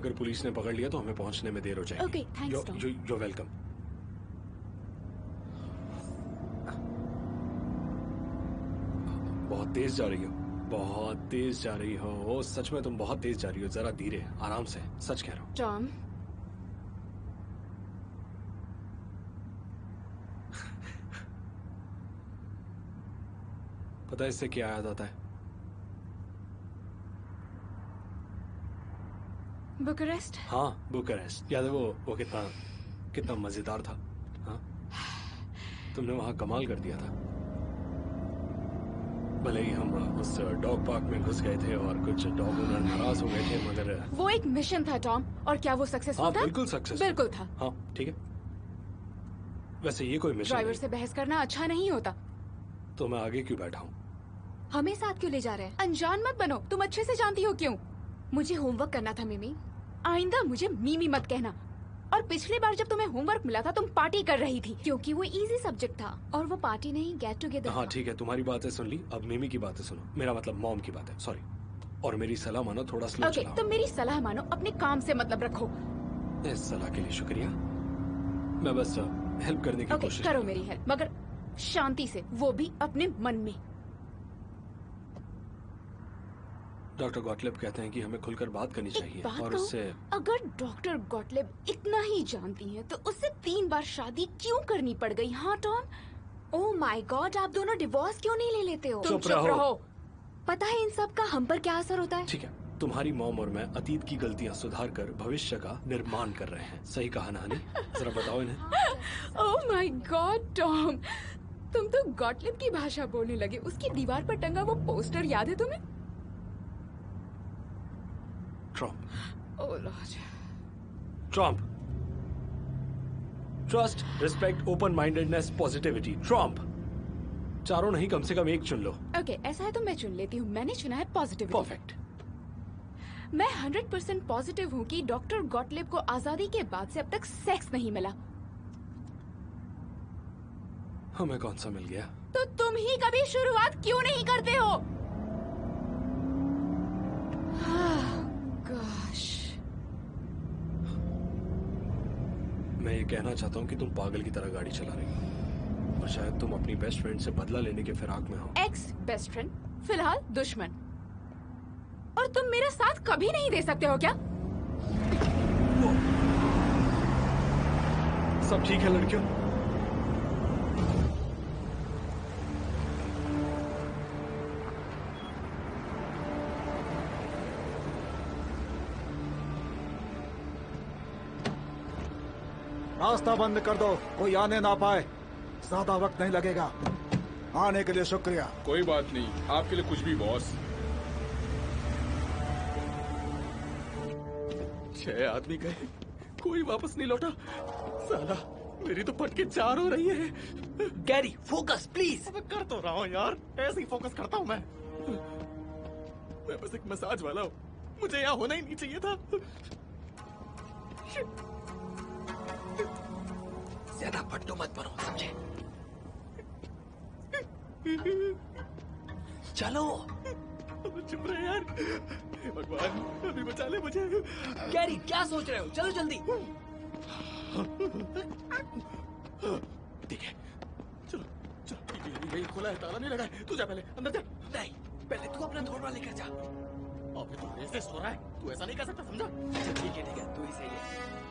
अगर पुलिस ने पकड़ लिया तो हमें पहुंचने में देर हो जाएगी। Okay, thanks, Tom. You're welcome. बहुत तेज जा रही हो, बहुत तेज जा रही हो। ओ, सच में तुम बहुत तेज जा रही हो। जरा धीरे, आराम से, सच कह रहा हूँ। टॉम, पता है इससे क्या याद आता है? बुकारेस्ट। हाँ, बुकारेस्ट। याद है वो कितना मजेदार था। हाँ, तुमने वहां कमाल कर दिया था। भले ही हम उस डॉग पार्क में घुस गए थे और कुछ डॉग ओनर नाराज हो गए थे, मगर वो एक मिशन था टॉम, और क्या वो सक्सेसफुल हाँ, था? बिल्कुल सक्सेसफुल। बिल्कुल था। हाँ, ठीक है। वैसे ये कोई मिशन ड्राइवर नहीं, से बहस करना अच्छा नहीं होता। तो मैं आगे क्यों बैठा हूँ? हमें साथ क्यों ले जा रहे हैं? अनजान मत बनो, तुम अच्छे से जानती हो क्यों। मुझे होमवर्क करना था मिमी। आइंदा मुझे मीमी मत कहना। और पिछली बार जब तुम्हें होमवर्क मिला था तुम पार्टी कर रही थी। क्योंकि वो इजी सब्जेक्ट था और वो पार्टी नहीं गेट टुगेदर हाँ था। ठीक है, तुम्हारी बातें सुन ली, अब मिमी की बातें सुनो। मेरा मतलब मॉम की बातें, सॉरी। और मेरी सलाह मानो, थोड़ा स्लो ओके, चलाओ। तुम मेरी सलाह मानो, अपने काम से मतलब रखो। इस सलाह के लिए शुक्रिया। मैं बस हेल्प करने की ओके, कोशिश करो मेरी हेल्प, मगर शांति से, वो भी अपने मन में। डॉक्टर गॉटलिब कहते हैं कि हमें खुलकर बात करनी चाहिए। बात और कहूं? उससे अगर डॉक्टर गॉटलिब इतना ही जानती हैं, तो उससे 3 बार शादी क्यों करनी पड़ गई? हाँ टॉम? ओह माय गॉड, आप दोनों डिवोर्स क्यों नहीं ले लेते हो? तुम चुप चुप रहो। रहो। पता है इन सब का हम पर क्या असर होता है? ठीक है, तुम्हारी मॉम और मैं अतीत की गलतियां सुधार कर भविष्य का निर्माण कर रहे हैं। सही कहा ना हनी? जरा बताओ इन्हें। ओह माय गॉड टॉम, तुम तो गॉटलिब की भाषा बोलने लगे। उसकी दीवार पर टंगा वो पोस्टर याद है तुम्हें? Trump. Oh lord. Trump. Trust, respect, open mindedness, positivity. Trump. चारों नहीं, कम से कम एक चुन लो। ओके, ऐसा है तो मैं चुन लेती हूँ। मैंने चुना है पॉजिटिविटी। परफेक्ट। मैं 100% पॉजिटिव हूँ कि डॉक्टर गॉटलिब को आजादी के बाद से अब तक सेक्स नहीं मिला। हमें कौन सा मिल गया? तो तुम ही कभी शुरुआत क्यों नहीं करते हो? Gosh. मैं ये कहना चाहता हूँ कि तुम पागल की तरह गाड़ी चला रही हो और शायद तुम अपनी बेस्ट फ्रेंड से बदला लेने के फिराक में हो। एक्स बेस्ट फ्रेंड, फिलहाल दुश्मन। और तुम मेरा साथ कभी नहीं दे सकते हो क्या? सब ठीक है लड़कियों? रास्ता बंद कर दो, कोई आने ना पाए। ज्यादा वक्त नहीं लगेगा। आने के लिए शुक्रिया। कोई बात नहीं, आपके लिए कुछ भी बॉस। 6 आदमी गए, कोई वापस नहीं लौटा। साला, मेरी तो पटके 4 हो रही है। Gary, focus please. मैं कर तो रहा हूँ यार, ऐसे ही फोकस करता हूँ मैं बस एक मसाज वाला हूँ, मुझे यहाँ होना ही नहीं चाहिए था। ज्यादा पट्टू मत बनो, समझे? चलो। चुप रहे यार। हे भगवान, अभी बचा ले मुझे। गैरी, क्या सोच रहे हो? चलो जल्दी। ठीक है, चलो चलो। ये खुला है, ताला नहीं लगा है। तू जा पहले, अंदर जा। नहीं, पहले तू अपना थोड़ा लेकर जा। अबे तू रेसिस्ट हो रहा है, तू ऐसा नहीं कर सकता, समझा? अच्छा ठीक है, तू ही सही है।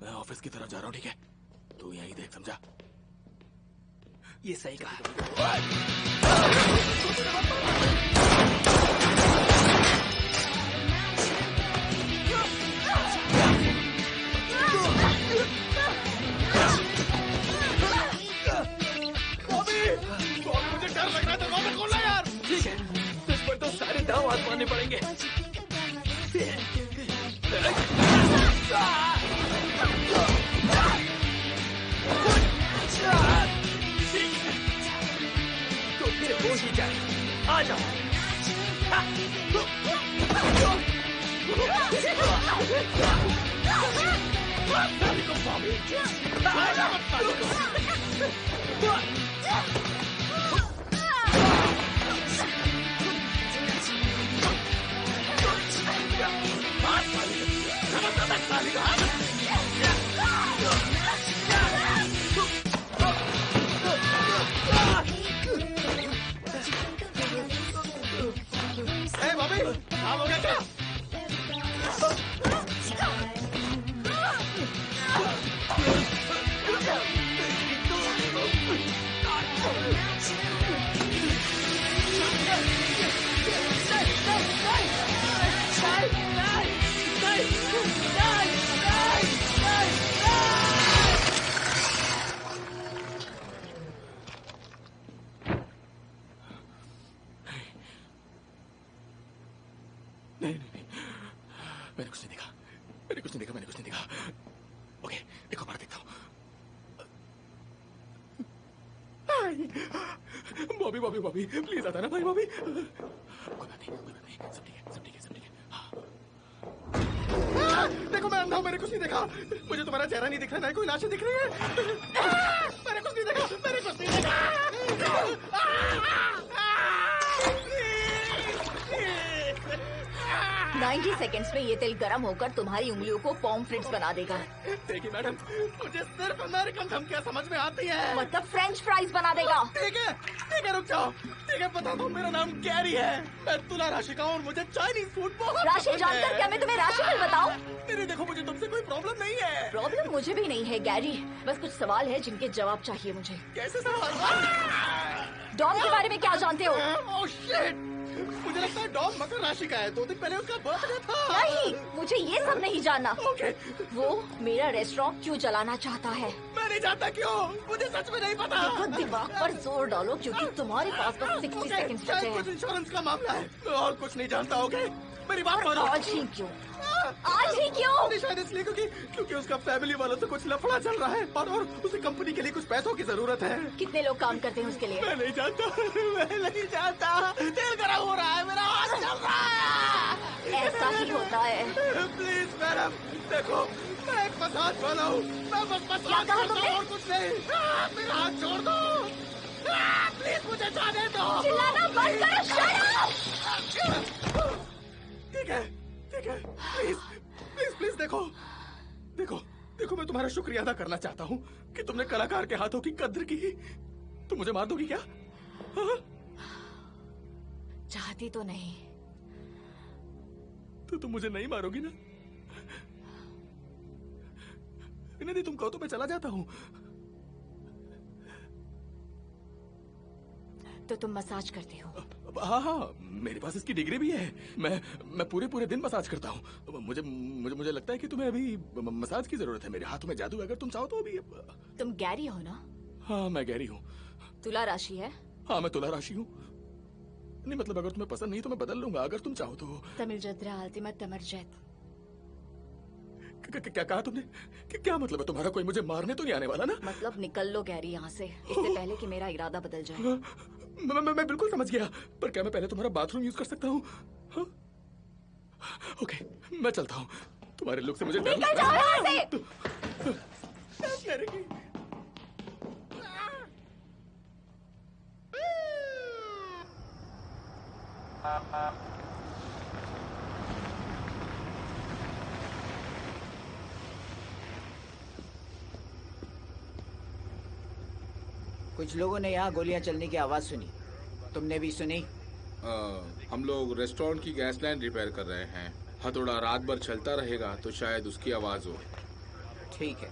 मैं ऑफिस की तरफ जा रहा हूँ, ठीक है? तू यहीं देख, समझा? ये सही कहा। मुझे डर लग रहा है, दरवाजा खोलना यार। ठीक है, इस पर तो सारे दांव आजमाने पड़ेंगे। तो फिर हो ही जाए, आ जाओ। मैंने कुछ नहीं देखा, मैंने कुछ नहीं देखा, मैंने कुछ नहीं देखा। ओके, एक और बार देखता हूँ। बॉबी बॉबी बॉबी प्लीज आता ना भाई बॉबी। कोई बात नहीं, सब ठीक है, सब ठीक है, सब ठीक है। देखो मैं अंधा हूँ, मैंने कुछ नहीं देखा। मुझे तुम्हारा चेहरा नहीं दिख रहा, ना कोई लाशें दिख रही है। मैंने कुछ नहीं देखा, मैंने कुछ नहीं देखा। 90 सेकेंड्स में ये तेल गर्म होकर तुम्हारी उंगलियों को पॉम्फ्रेट्स बना देगा। देखिए मैडम, मुझे सिर्फ अमेरिकन धमकियाँ समझ में आती है। मतलब फ्रेंच फ्राइज बना देगा। ठीक है, रुक जाओ। ठीक है, बता दो, मेरा नाम गैरी है। मैं तुला राशि का हूँ और मुझे चाइनीज फूड बहुत राशि जानकर क्या मैं तुम्हें राशिफल बताऊं? नहीं देखो, मुझे तुमसे कोई प्रॉब्लम नहीं है। प्रॉब्लम मुझे भी नहीं है गैरी, बस कुछ सवाल है जिनके जवाब चाहिए मुझे। कैसे सवाल? डॉन के बारे में क्या जानते हो? ओह शिट, मुझे लगता है डॉन मकर राशि का है। 2 दिन पहले उसका बर्थडे था। नहीं, मुझे ये सब नहीं जानना। ओके। वो मेरा रेस्टोरेंट क्यों चलाना चाहता है? मैं नहीं जानता क्यों, मुझे सच में नहीं पता। देखो, दिमाग पर जोर डालो क्योंकि तुम्हारे पास बस 60 सेकंड्स बचे हैं। कुछ इंश्योरेंस का मामला है, और कुछ नहीं जानता। ओके, मेरी बात मानो। आज ही क्यों? आज ही क्यों? शायद इसलिए क्योंकि उसका फैमिली वालों से कुछ लफड़ा चल रहा है और उसे कंपनी के लिए कुछ पैसों की जरूरत है। कितने लोग काम करते हैं उसके लिए? मैं नहीं जानता, मैं नहीं जानता। तेल गरम हो रहा है, मेरा हाथ चल रहा है। ऐसा ही होता है। प्लीज मैडम, देखो मैं एक मसाज वाला हूँ, मैं बस मसाज करता हूँ और कुछ नहीं। मेरा हाथ छोड़ दो, प्लीज मुझे जाने दो। चिल्लाना बंद करो, शट अप। ठीक है, प्लीज देखो मैं तुम्हारा शुक्रिया अदा करना चाहता हूँ कि तुमने कलाकार के हाथों की कद्र की। तुम मुझे मार दोगी क्या? चाहती तो नहीं। तो तुम मुझे नहीं मारोगी ना? नहीं, तुम कहो तो मैं चला जाता हूँ। तो तुम मसाज करते हो? हाँ, मेरे पास इसकी डिग्री भी है। मैं पूरे दिन मसाज करता हूँ। मुझे लगता है कि तुम्हें अभी मसाज की जरूरत है। मेरे हाथों में जादू है, अगर तुम चाहो तो अभी। तुम गैरी हो ना? हाँ, मैं गैरी हूँ। तुला राशि है? हाँ, मैं तुला राशि हूँ। नहीं मतलब अगर तुम्हें पसंद नहीं तो मैं बदल लूंगा, अगर तुम चाहो तो। तमिल जद्रा अल्टीमेट तमरजेत। क्या कहा तुमने? क्या मतलब है तुम्हारा? कोई मुझे मारने तो नहीं आने वाला ना? मतलब निकल लो गैरी यहाँ से, इससे पहले कि मेरा इरादा बदल जाए। मैं बिल्कुल समझ गया, पर क्या मैं पहले तुम्हारा बाथरूम यूज कर सकता हूँ? ओके, मैं चलता हूँ। तुम्हारे लुक से मुझे डर निकल जाओ यहाँ से। कुछ लोगों ने यहाँ गोलियां चलने की आवाज सुनी, तुमने भी सुनी? हम लोग रेस्टोरेंट की गैस लाइन रिपेयर कर रहे हैं। हथौड़ा रात भर चलता रहेगा तो शायद उसकी आवाज हो। ठीक है,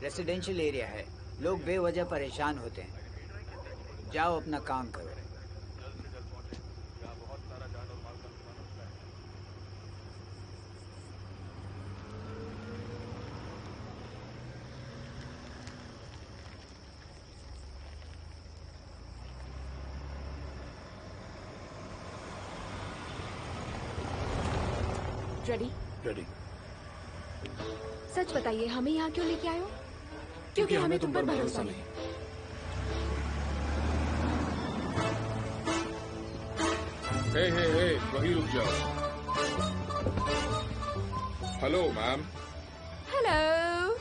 रेसिडेंशियल एरिया है, लोग बेवजह परेशान होते हैं। जाओ अपना काम करो। रेडी। सच बताइए, हमें यहाँ क्यों लेके आए हो? क्योंकि हमें तुम पर भरोसा नहीं। हे, वहीं रुक जाओ। हेलो मैम, हेलो,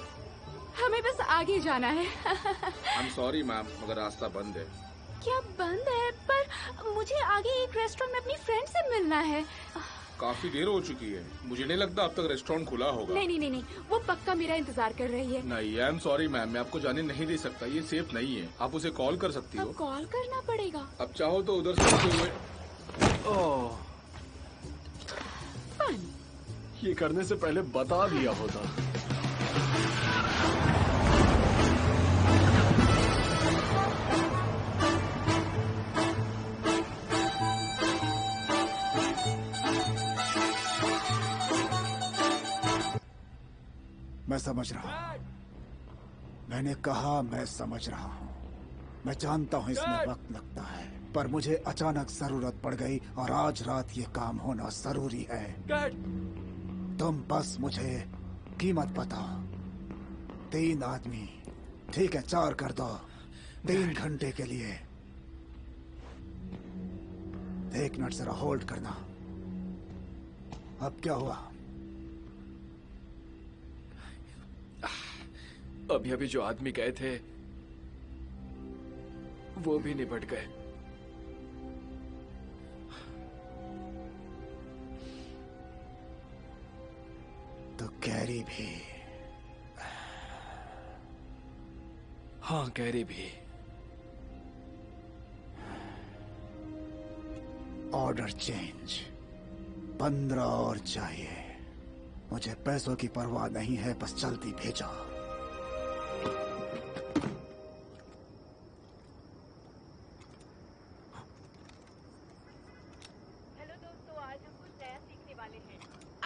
हमें बस आगे जाना है। आई एम सॉरी मैम, मगर रास्ता बंद है। क्या बंद है? पर मुझे आगे एक रेस्टोरेंट में अपनी फ्रेंड से मिलना है। काफी देर हो चुकी है, मुझे नहीं लगता अब तक रेस्टोरेंट खुला होगा। नहीं, वो पक्का मेरा इंतजार कर रही है। नहीं, आई एम सॉरी मैम, मैं आपको जाने नहीं दे सकता, ये सेफ नहीं है। आप उसे कॉल कर सकती हो। अब कॉल करना पड़ेगा। अब चाहो तो उधर से होते हुए। ओह, ये करने से पहले बता दिया होता। मैं समझ रहा हूँ। मैंने कहा मैं समझ रहा हूँ। मैं जानता हूँ इसमें वक्त लगता है, पर मुझे अचानक जरूरत पड़ गई और आज रात ये काम होना जरूरी है। तुम बस मुझे कीमत बताओ। 3 आदमी, ठीक है 4 कर दो, 3 घंटे के लिए। 1 मिनट जरा होल्ड करना। अब क्या हुआ? अभी अभी जो आदमी गए थे वो भी निपट गए। तो कैरी भी? हाँ, कैरी भी। Order change. 15 और चाहिए। मुझे पैसों की परवाह नहीं है, बस जल्दी भेजो।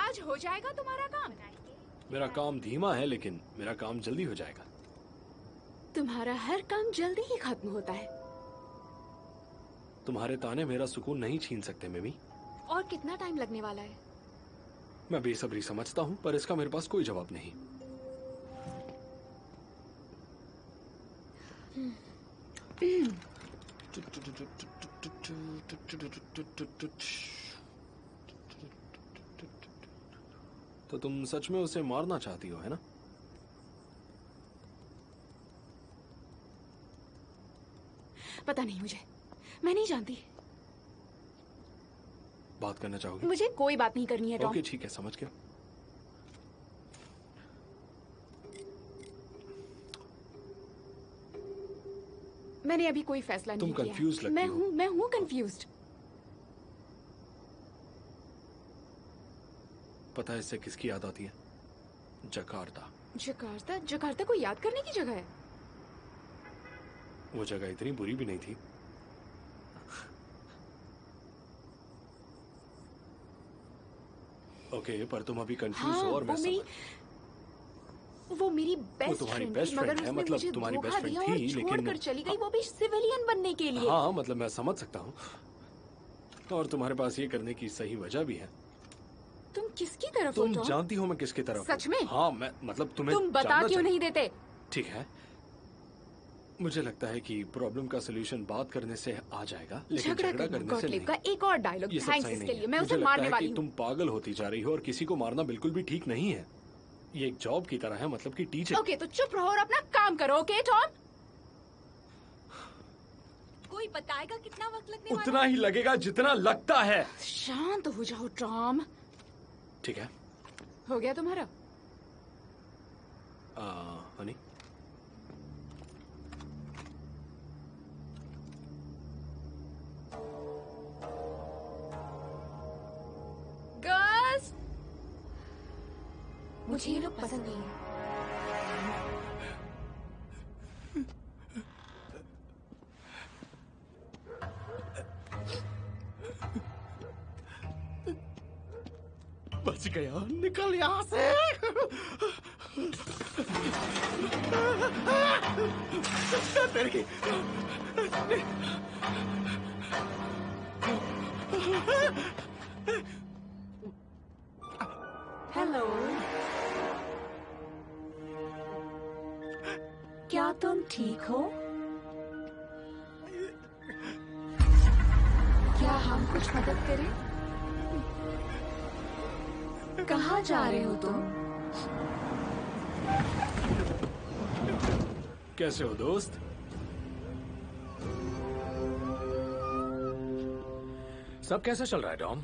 आज हो जाएगा तुम्हारा काम? मेरा काम धीमा है, लेकिन मेरा काम जल्दी हो जाएगा। तुम्हारा हर काम जल्दी ही खत्म होता है। तुम्हारे ताने मेरा सुकून नहीं छीन सकते मिमी। और कितना टाइम लगने वाला है? मैं बेसब्री समझता हूँ, पर इसका मेरे पास कोई जवाब नहीं। तो तुम सच में उसे मारना चाहती हो, है ना? पता नहीं मुझे, मैं नहीं जानती। बात करना चाहोगी? मुझे कोई बात नहीं करनी है टॉम। ओके ठीक है, समझ गया। मैंने अभी कोई फैसला नहीं किया। तुम कंफ्यूज लगती हो। मैं हूँ कंफ्यूज्ड। पता है इससे किसकी याद आती है? जकार्ता। जकार्ता? जकार्ता को याद करने की जगह है? वो जगह इतनी बुरी भी नहीं थी। ओके, पर तुम अभी कंफ्यूज हो और मैं वो मेरी बेस्ट तुम्हारी फ्रेंड बेस्ट थी, फ्रेंड मगर है, उसने मतलब मुझे तुम्हारी धोखा बेस्ट फ्रेंड दिया थी, और लेकिन छोड़कर चली गई, वो भी सिविलियन बनने के लिए। हाँ, मतलब मैं समझ सकता हूँ, और तुम्हारे पास ये करने की सही वजह भी है। तुम किसकी तरफ हो तुम टॉम? जानती हो मैं किसकी तरफ सच हूँ। में? हाँ, मैं मतलब तुम्हें तुम बता जानना क्यों चाहिए। नहीं देते? ठीक है, मुझे लगता है कि प्रॉब्लम का सोल्यूशन बात करने से आ जाएगा, लेकिन झगड़ा करने से गॉटलिब नहीं। का एक और डायलॉग ये सब थैंक्स सही इसके नहीं लिए। है। मैं मुझे उसे लगता मारने है वाली कि हूँ। तुम पागल होती जा रही हो और किसी को मारना बिल्कुल भी ठीक नहीं है। ये एक जॉब की तरह है, मतलब कि टीचर। ओके, तो चुप रहो और अपना काम करो। Okay Tom? कोई बताएगा कितना वक्त लगने वाला? उतना ही लगेगा जितना लगता है। शांत हो जाओ टॉम। ठीक है। हो गया तुम्हारा? हनी, गर्ल्स, मुझे ये लोग पसंद नहीं है। बच गया, निकल यहाँ से। तेरी हेलो, क्या तुम ठीक हो? क्या हम कुछ मदद करें? कहाँ जा रहे हो तुम? कैसे हो दोस्त? सब कैसा चल रहा है टॉम?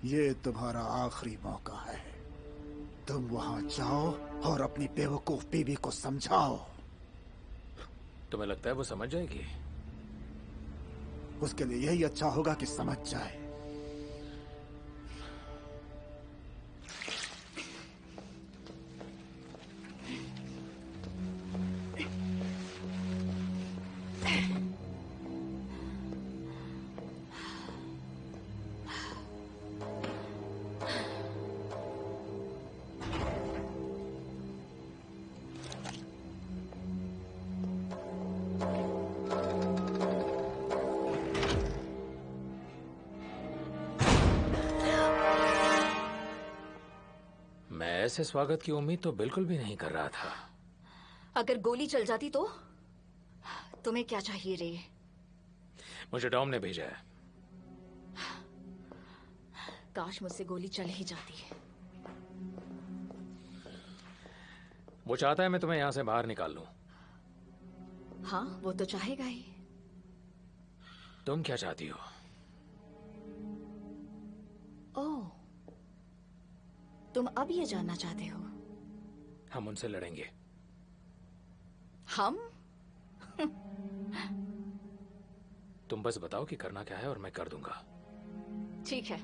ये तुम्हारा आखिरी मौका है। तुम वहां जाओ और अपनी बेवकूफ बीवी को समझाओ। तुम्हें लगता है वो समझ जाएगी? उसके लिए यही अच्छा होगा कि समझ जाए। ऐसे स्वागत की उम्मीद तो बिल्कुल भी नहीं कर रहा था। अगर गोली चल जाती तो? तुम्हें क्या चाहिए रे? मुझे टॉम ने भेजा है। काश मुझसे गोली चल ही जाती है। वो चाहता है मैं तुम्हें यहां से बाहर निकाल लूं। हाँ, वो तो चाहेगा ही। तुम क्या चाहती हो? ओह, तुम अब ये जानना चाहते हो? हम उनसे लड़ेंगे। हम? तुम बस बताओ कि करना क्या है और मैं कर दूंगा। ठीक है,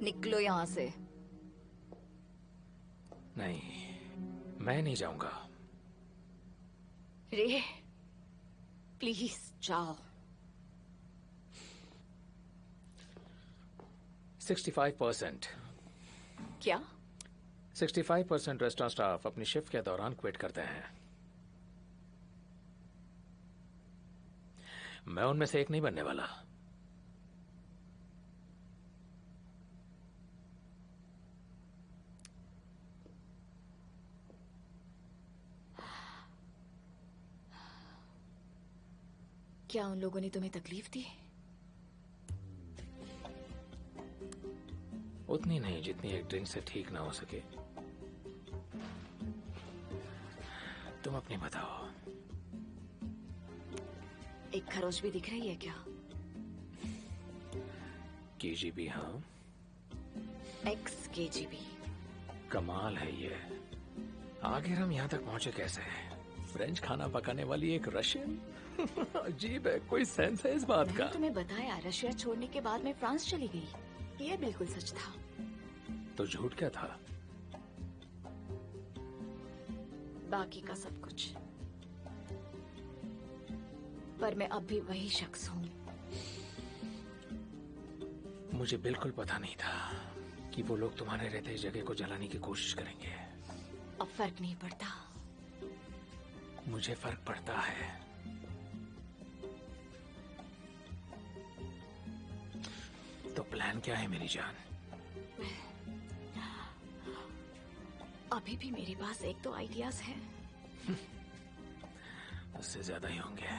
निकलो यहां से। नहीं, मैं नहीं जाऊंगा। रे, प्लीज जाओ। 65%। क्या? 65% रेस्टोरेंट स्टाफ अपनी शिफ्ट के दौरान क्विट करते हैं। मैं उनमें से एक नहीं बनने वाला। क्या उन लोगों ने तुम्हें तकलीफ दी? उतनी नहीं जितनी एक ड्रिंक से ठीक ना हो सके। तुम अपनी बताओ। एक खरोच भी दिख रही है क्या? केजीबी? हाँ, एक्स केजीबी। कमाल है ये। आखिर हम यहाँ तक पहुंचे कैसे? फ्रेंच खाना पकाने वाली एक रशियन। अजीब है, कोई सेंस है इस बात का? मैंने तुम्हें बताया, रशिया छोड़ने के बाद मैं फ्रांस चली गई। ये बिल्कुल सच था। तो झूठ क्या था? बाकी का सब कुछ। पर मैं अब भी वही शख्स हूँ। मुझे बिल्कुल पता नहीं था कि वो लोग तुम्हारे रहते इस जगह को जलाने की कोशिश करेंगे। अब फर्क नहीं पड़ता। मुझे फर्क पड़ता है। तो प्लान क्या है मेरी जान? अभी भी मेरे पास एक दो आइडियाज हैं। उससे ज्यादा ही होंगे।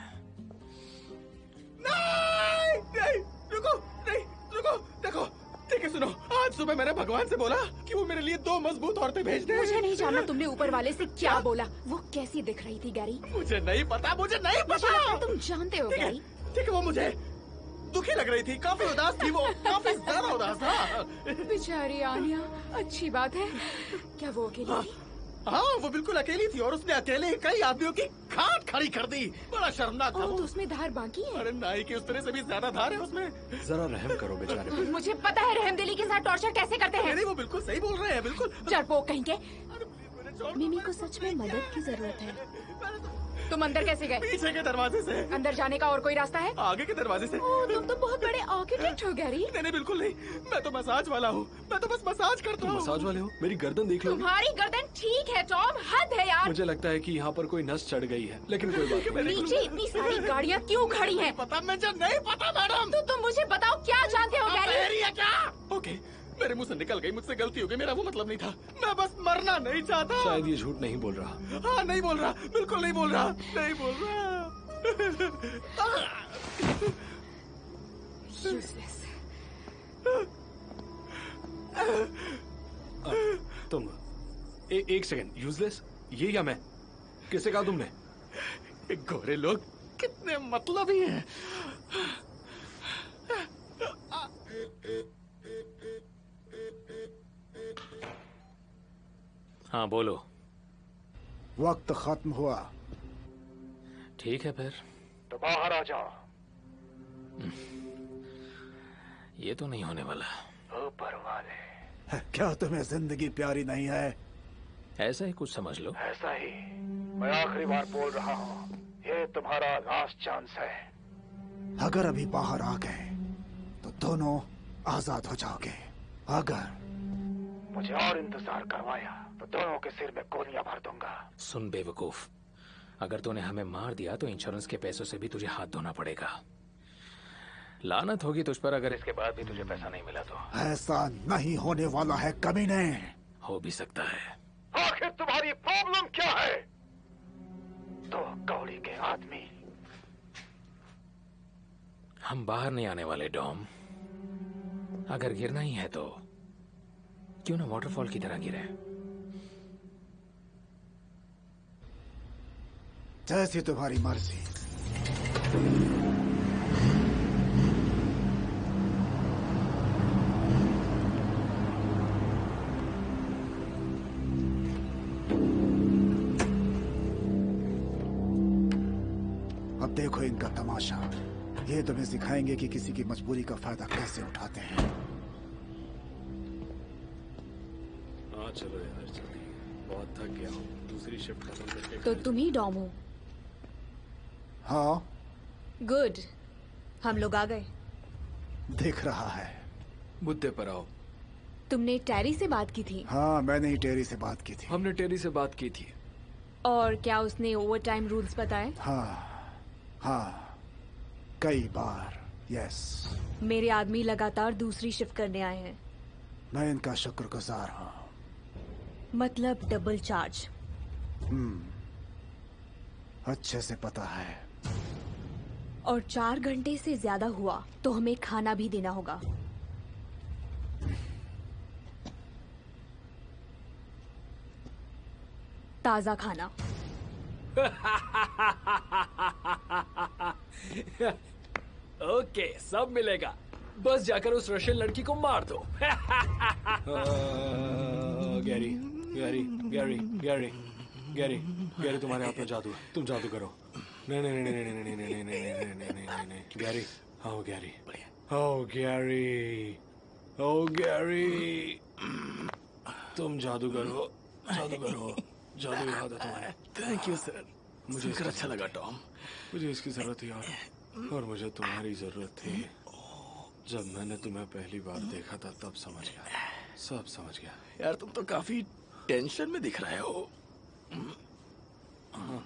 नहीं, नहीं, रुको, नहीं, रुको, देखो, ठीक है, सुनो। आज सुबह मैंने भगवान से बोला कि वो मेरे लिए 2 मजबूत औरतें भेज दे। मुझे नहीं जानना तुमने ऊपर वाले से क्या बोला। वो कैसी दिख रही थी गैरी? मुझे नहीं पता, मुझे नहीं पता। तुम जानते हो गैरी? ठीक है, वो मुझे दुखी लग रही थी, काफी उदास थी, वो काफी ज्यादा उदास था। बेचारी आनिया, अच्छी बात है। क्या वो अकेली थी? हाँ, वो बिल्कुल अकेली थी और उसने अकेले ही कई आदमियों की खाट खड़ी कर दी। बड़ा शर्मनाक था वो। तो उसमें धार बाकी है? अरे नाई की उस तरह से भी ज्यादा धार है उसमें। जरा रहम करो बेचारे पे। मुझे पता है रहमदिली के साथ टॉर्चर कैसे करते हैं। नहीं, वो बिल्कुल सही बोल रहे हैं, बिल्कुल। डरपोक कहीं के। मिमी को सच में मदद की जरूरत है। तुम अंदर कैसे गए? पीछे के दरवाजे से। अंदर जाने का और कोई रास्ता है? आगे के दरवाजे से। तुम तो बहुत बड़े आर्किटेक्ट हो गैरी। नहीं, बिल्कुल नहीं। मैं तो मसाज वाला हूँ। मैं तो बस मसाज करता हूँ। मसाज वाले हो? मेरी गर्दन देख लो। तुम्हारी गर्दन ठीक है टॉम, हद है यार। मुझे लगता है कि यहाँ पर कोई नस चढ़ गई है, लेकिन कोई बात नहीं। नीचे इतनी सारी गाड़ियाँ क्यों खड़ी हैं? पता, मुझे नहीं पता मैडम। तो तुम मुझे बताओ क्या जानते हो गैरी? क्या? ओके, मेरे मुंह से निकल गई, मुझसे गलती हो गई, मेरा वो मतलब नहीं था। मैं बस मरना नहीं चाहता। शायद ये झूठ नहीं बोल रहा। हाँ, नहीं बोल रहा, बिल्कुल नहीं बोल रहा, नहीं बोल रहा। Useless. तुम एक सेकंड, यूजलेस, ये या मैं? किससे कहा तुमने? गोरे लोग कितने मतलबी हैं। हाँ बोलो। वक्त खत्म हुआ। ठीक है फिर। तो बाहर आ जाओ। ये तो नहीं होने वाला। ऊपर वाले। क्या तुम्हें जिंदगी प्यारी नहीं है? ऐसा ही कुछ समझ लो। ऐसा ही। मैं आखिरी बार बोल रहा हूँ, ये तुम्हारा लास्ट चांस है। अगर अभी बाहर आ गए तो दोनों आजाद हो जाओगे। अगर मुझे और इंतजार करवाया तो दोनों के सिर में गोलियां भर दूंगा। सुन बेवकूफ, अगर तूने हमें मार दिया तो इंश्योरेंस के पैसों से भी तुझे हाथ धोना पड़ेगा। लानत होगी तुझ पर अगर इसके बाद भी तुझे पैसा नहीं मिला तो। ऐसा नहीं होने वाला है कमीने। हो भी सकता है। आखिर तुम्हारी प्रॉब्लम क्या है? दो कौड़ी के आदमी। हम बाहर नहीं आने वाले डॉम। अगर गिरना ही है तो क्यों ना वाटरफॉल की तरह गिरे। जैसी तुम्हारी मर्जी। अब देखो इनका तमाशा। ये तुम्हें सिखाएंगे कि किसी की मजबूरी का फायदा कैसे उठाते हैं। हाँ चलो यार, जल्दी, बहुत थक गया हूँ। दूसरी शिफ्ट खत्म करके तो तुम ही डॉम हो? हाँ, गुड, हम लोग आ गए। दिख रहा है। मुद्दे पर आओ। तुमने टेरी से बात की थी? हाँ, मैंने ही टेरी से बात की थी। हमने टेरी से बात की थी। और क्या उसने ओवर टाइम रूल्स बताए? हाँ, कई बार। यस। मेरे आदमी लगातार दूसरी शिफ्ट करने आए हैं। मैं इनका शुक्रगुजार हूँ। मतलब डबल चार्ज। अच्छे से पता है। और 4 घंटे से ज्यादा हुआ तो हमें खाना भी देना होगा। ताजा खाना। ओके, सब मिलेगा। बस जाकर उस रशियन लड़की को मार दो। Gary Gary Gary Gary Gary Gary, तुम्हारे हाथ में जादू है, तुम जादू करो। नहीं नहीं नहीं नहीं नहीं नहीं नहीं नहीं नहीं नहीं नहीं नहीं गैरी। हाँ गैरी, ओ गैरी, ओ गैरी, तुम जादू करो, जादू करो, जादू याद है तुम्हारे। Thank you sir. मुझे सुनकर अच्छा लगा टॉम। मुझे इसकी जरूरत थी यार, और मुझे तुम्हारी जरूरत थी। जब मैंने तुम्हें पहली बार देखा था तब समझ गया, सब समझ गया। यार तुम तो काफी टेंशन में दिख रहे हो। हाँ।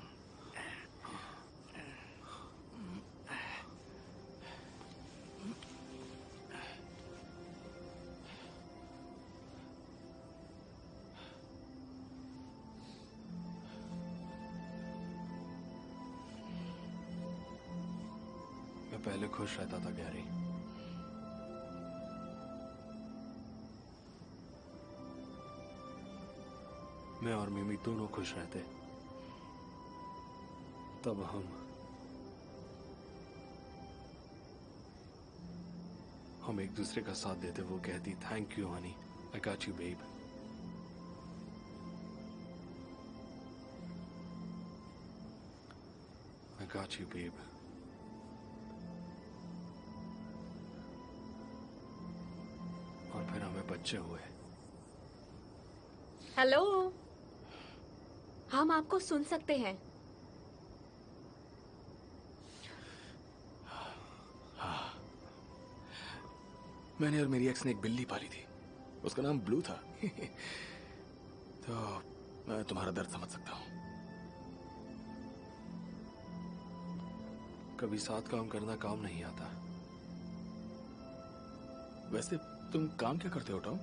मैं पहले खुश रहता था गैरी। मैं और मिमी दोनों खुश रहते। तब हम एक दूसरे का साथ देते। वो कहती thank you honey, I got you babe. I got you babe. और फिर हमें बच्चे हुए। हेलो, हम आपको सुन सकते हैं। मैंने और मेरी एक्स ने एक बिल्ली पाली थी, उसका नाम ब्लू था। तो मैं तुम्हारा दर्द समझ सकता हूँ। कभी साथ काम करना काम नहीं आता। वैसे तुम काम क्या करते हो टॉम?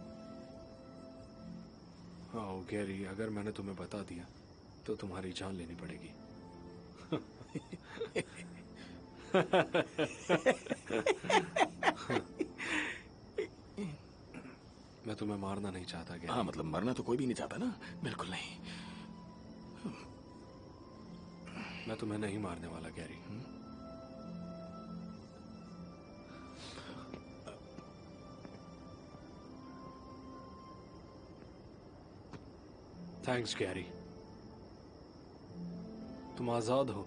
हाँ गैरी, अगर मैंने तुम्हें बता दिया तो तुम्हारी जान लेनी पड़ेगी। मैं तुम्हें मारना नहीं चाहता गैरी। हाँ मतलब मरना तो कोई भी नहीं चाहता ना। बिल्कुल नहीं। मैं तुम्हें नहीं मारने वाला गैरी। थैंक्स गैरी, तुम आजाद हो।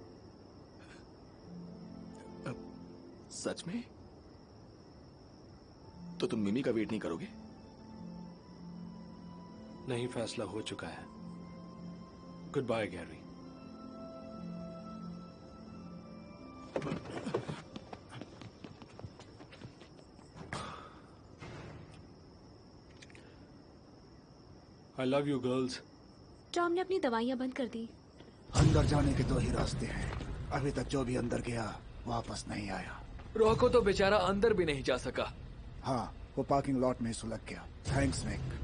सच में? तो तुम मिमी का वेट नहीं करोगे? नहीं, फैसला हो चुका है। Good bye Gary. I love you girls. Tom ने अपनी दवाइयां बंद कर दी। अंदर जाने के दो ही रास्ते हैं। अभी तक जो भी अंदर गया वापस नहीं आया। रॉको तो बेचारा अंदर भी नहीं जा सका। हाँ, वो पार्किंग लॉट में सुलग गया। थैंक्स निक।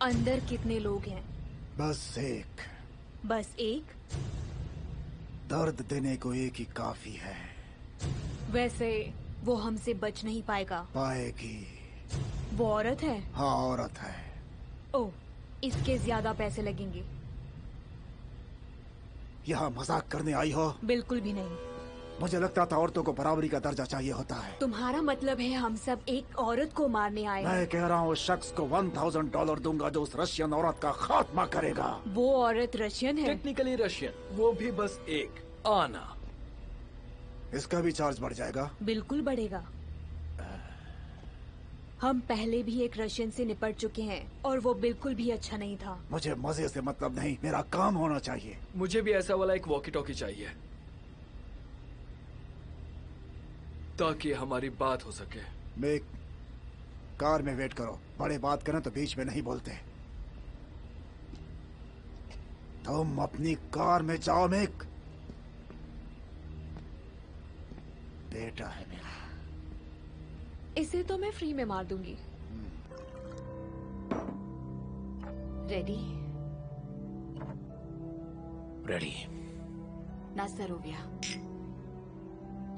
अंदर कितने लोग हैं? बस एक। बस एक? दर्द देने को एक ही काफी है। वैसे वो हमसे बच नहीं पाएगा। पाएगी। वो औरत है? हाँ औरत है। ओह, इसके ज्यादा पैसे लगेंगे। यहाँ मजाक करने आई हो? बिल्कुल भी नहीं। मुझे लगता था औरतों को बराबरी का दर्जा चाहिए होता है। तुम्हारा मतलब है हम सब एक औरत को मारने आए? मैं कह रहा हूँ शख्स को $1000 दूंगा जो उस रशियन औरत का खात्मा करेगा। वो औरत रशियन है? टेक्निकली रशियन, वो भी बस एक। आना। इसका भी चार्ज बढ़ जाएगा? बिल्कुल बढ़ेगा। हम पहले भी एक रशियन से निपट चुके हैं और वो बिल्कुल भी अच्छा नहीं था। मुझे मजे से मतलब नहीं, मेरा काम होना चाहिए। मुझे भी ऐसा वाला एक वॉकी टॉकी चाहिए ताकि हमारी बात हो सके। मेक, कार में वेट करो। बड़े बात करें तो बीच में नहीं बोलते। तुम अपनी कार में जाओ मेक। बेटा है मेरा। इसे तो मैं फ्री में मार दूंगी। रेडी? रेडी। नाश्ता हो गया?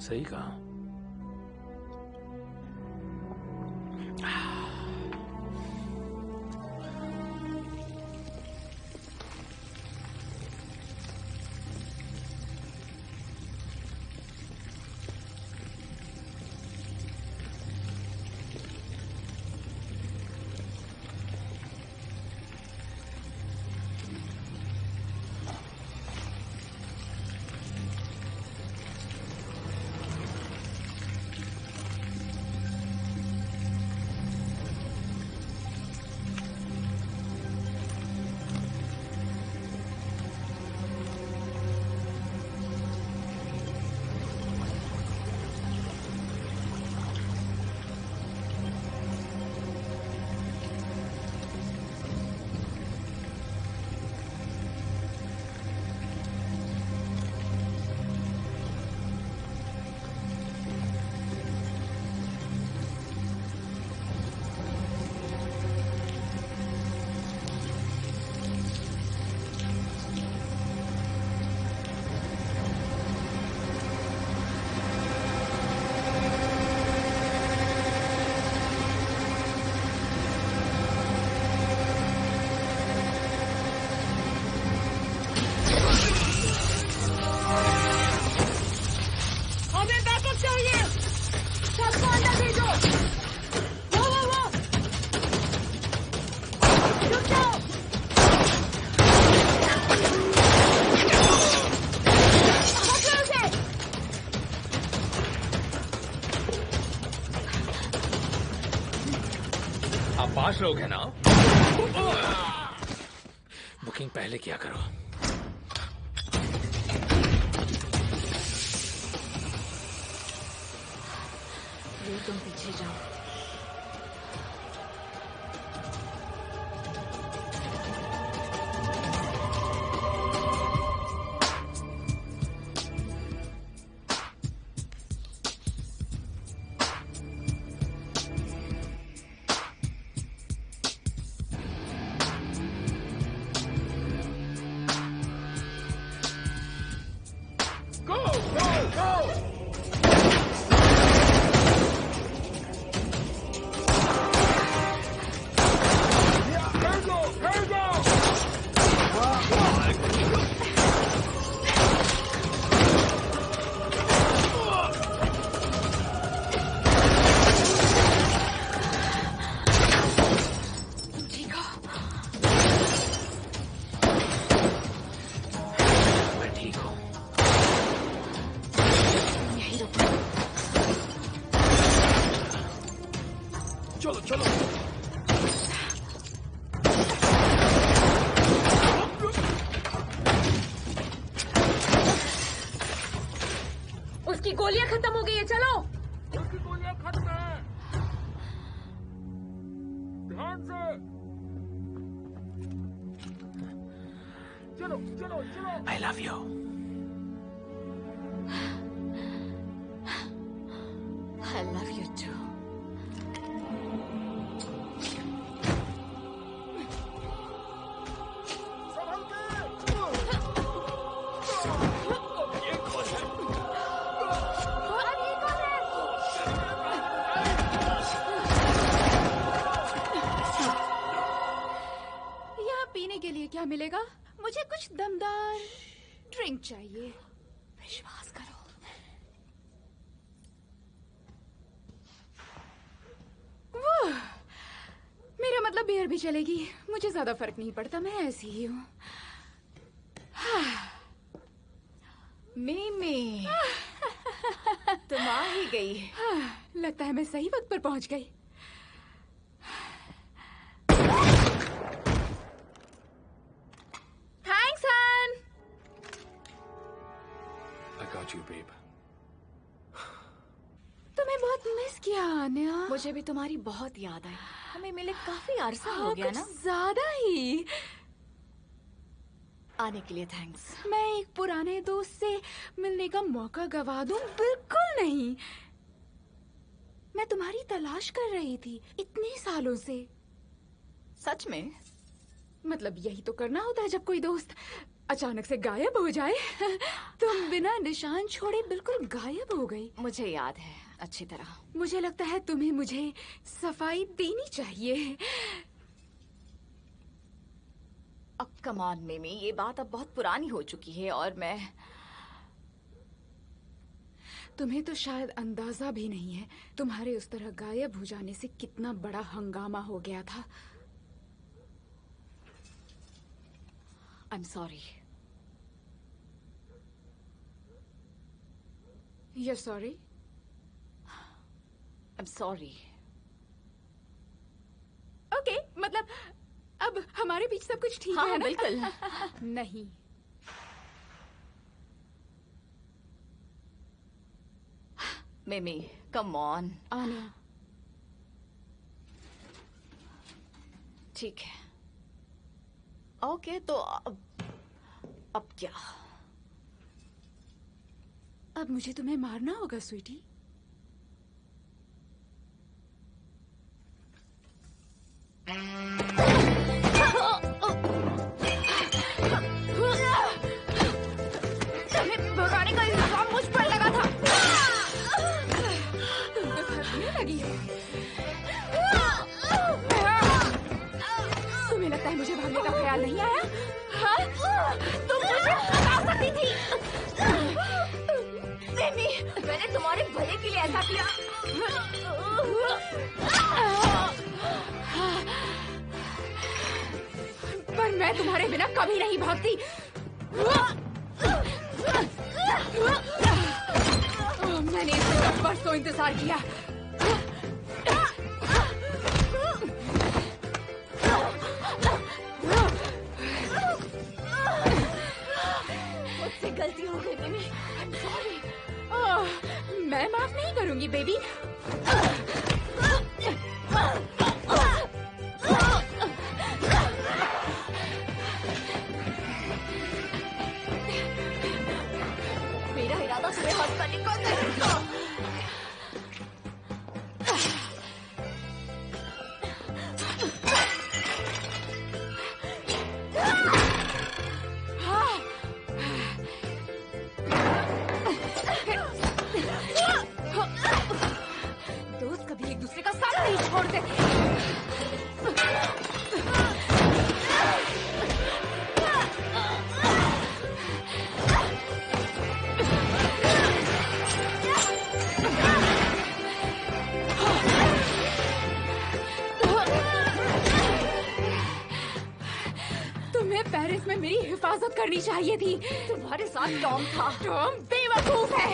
सही कहा। पांच लोग हैं ना? बुकिंग पहले किया करो। ये तुम पीछे जाओ। गोलियां खत्म हो गई है, चलो। उसकी गोलियां खत्म है। ध्यान से। चलो चलो चलो। I love you. I love you too. यहाँ पीने के लिए क्या मिलेगा? मुझे कुछ दमदार ड्रिंक चाहिए। विश्वास करो। मेरा मतलब बियर भी चलेगी, मुझे ज्यादा फर्क नहीं पड़ता, मैं ऐसी ही हूँ। मिमी, तुम आ ही गई। लगता है मैं सही वक्त पर पहुंच गई। थैंक्स हन। I got you, babe. तुम्हें बहुत मिस किया आन्या। मुझे भी तुम्हारी बहुत याद आई। हमें मिले काफी अरसा हो गया कुछ ना। ज्यादा ही। आने के लिए थैंक्स। मैं एक पुराने दोस्त से मिलने का मौका गवा दूं? बिल्कुल नहीं। मैं तुम्हारी तलाश कर रही थी इतने सालों से। सच में? मतलब यही तो करना होता है जब कोई दोस्त अचानक से गायब हो जाए। तुम बिना निशान छोड़े बिल्कुल गायब हो गई। मुझे याद है अच्छी तरह। मुझे लगता है तुम्हें मुझे सफाई देनी चाहिए। अब कम ऑन मिमी, ये बात अब बहुत पुरानी हो चुकी है और मैं... तुम्हें तो शायद अंदाजा भी नहीं है तुम्हारे उस तरह गायब हो जाने से कितना बड़ा हंगामा हो गया था। I'm sorry. You're sorry? I'm sorry. Okay, मतलब अब हमारे बीच सब कुछ ठीक हाँ, है ना? बिल्कुल। नहीं। मिमी, come on. आन्या। ठीक है। ओके, तो अब क्या? अब मुझे तुम्हें मारना होगा स्वीटी। तुम्हें भगाने का इल्जाम मुझ पर लगा था। तुमको थकने लगी है। तुम्हें लगता है मुझे भागने का ख्याल नहीं आया? हाँ? तुम मुझे बता सकती थी। मिमी, मैंने तुम्हारे भले के लिए ऐसा किया। पर मैं तुम्हारे बिना कभी नहीं भागती। मैंने इससे बरसों इंतजार किया। मुझसे गलती हो गई मिमी। I'm sorry. मैं माफ नहीं करूंगी बेबी। मेरा इरादा तुम्हें हद करने का नहीं था। दोस्त कभी एक दूसरे का साथ नहीं छोड़ते। तुम्हें पेरिस में मेरी हिफाजत करनी चाहिए थी। तुम्हारे साथ टॉम था। टॉम बेवकूफ है।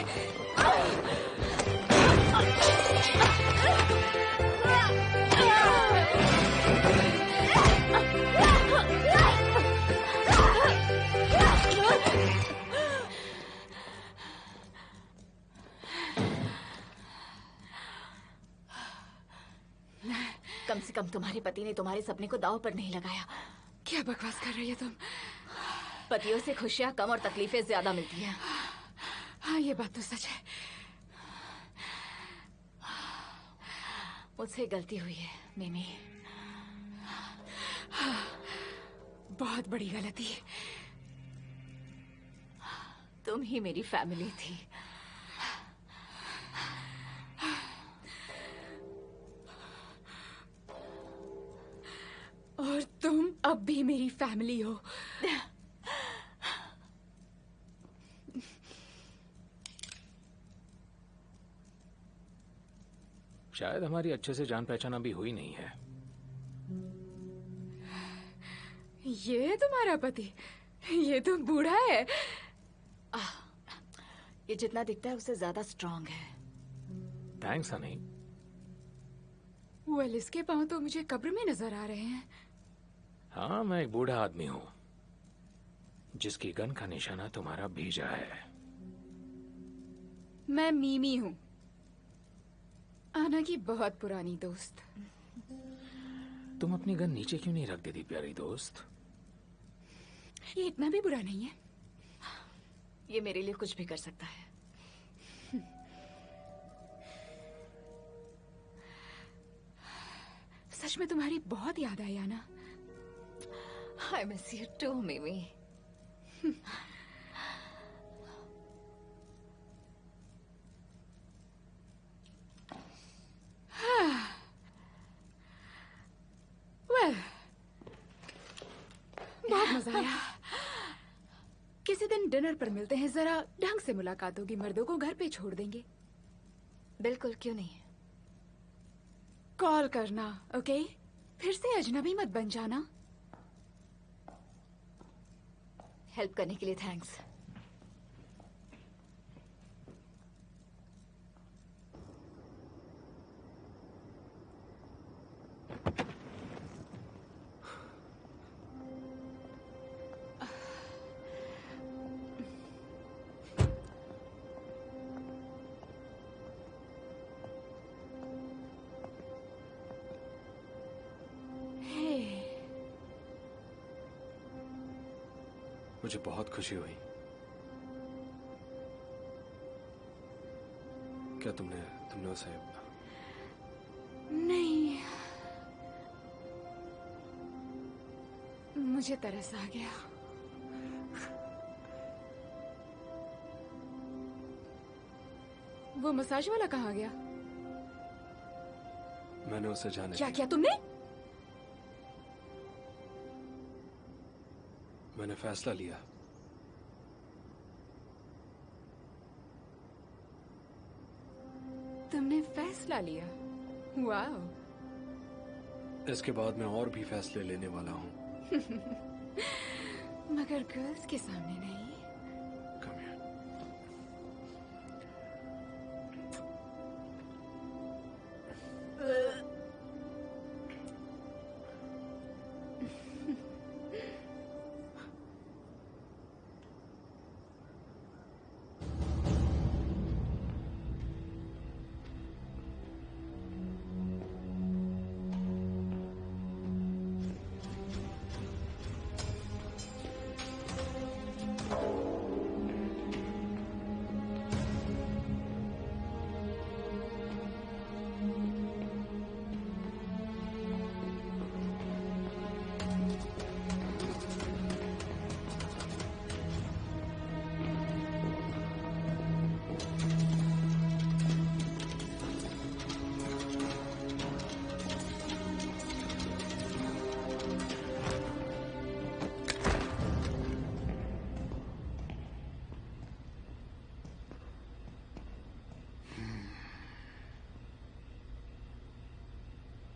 कम तुम्हारे पति ने तुम्हारे सपने को दांव पर नहीं लगाया। क्या बकवास कर रही है तुम? पतियों से खुशियां कम और तकलीफें ज्यादा मिलती हैं। हाँ, ये बात तो सच है। मुझसे गलती हुई है मिमी। बहुत बड़ी गलती। तुम ही मेरी फैमिली थी। और तुम अब भी मेरी फैमिली हो। शायद हमारी अच्छे से जान पहचान अभी हुई नहीं है। ये है तुम्हारा पति? ये तो बूढ़ा है। ये जितना दिखता है उससे ज्यादा स्ट्रांग है। थैंक्स हनी। वेल, इसके पांव तो मुझे कब्र में नजर आ रहे हैं। हाँ, मैं एक बूढ़ा आदमी हूँ जिसकी गन का निशाना तुम्हारा भेजा है। मैं मीमी हूँ, आना की बहुत पुरानी दोस्त। तुम अपनी गन नीचे क्यों नहीं रख देती प्यारी दोस्त? ये इतना भी बुरा नहीं है। ये मेरे लिए कुछ भी कर सकता है। सच में तुम्हारी बहुत याद आई आना। I miss you too, Mimi. Well, बहुत मजा आया। किसी दिन डिनर पर मिलते हैं, जरा ढंग से मुलाकात होगी। मर्दों को घर पे छोड़ देंगे। बिल्कुल, क्यों नहीं। कॉल करना, ओके? फिर से अजनबी मत बन जाना। हेल्प करने के लिए थैंक्स। मुझे बहुत खुशी हुई। क्या तुमने उसे? नहीं, मुझे तरस आ गया। वो मसाज वाला कहाँ गया? मैंने उसे जाने क्या किया तुमने? मैंने फैसला लिया। तुमने फैसला लिया? वाह। इसके बाद मैं और भी फैसले लेने वाला हूँ। मगर गर्ल्स के सामने नहीं।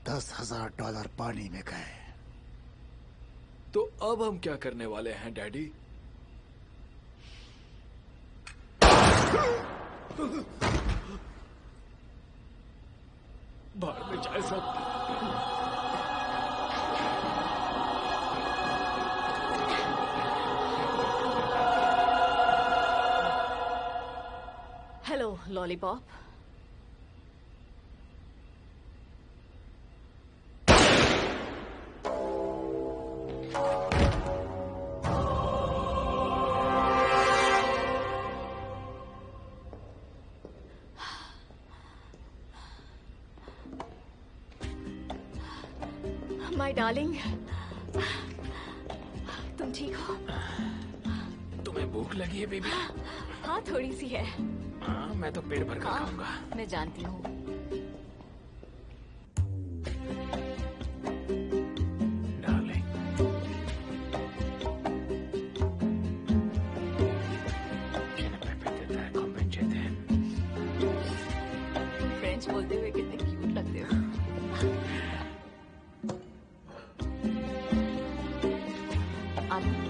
$10,000 पानी में गए। तो अब हम क्या करने वाले हैं डैडी? बाहर में जाए सब। Hello lollipop. माय डार्लिंग, तुम ठीक हो? तुम्हें भूख लगी है बेबी? हाँ थोड़ी सी है। हाँ मैं तो पेट भर कर खाऊंगा। मैं जानती हूँ। फ्रेंच बोलते हुए कितने क्यूट लगते हो। आलू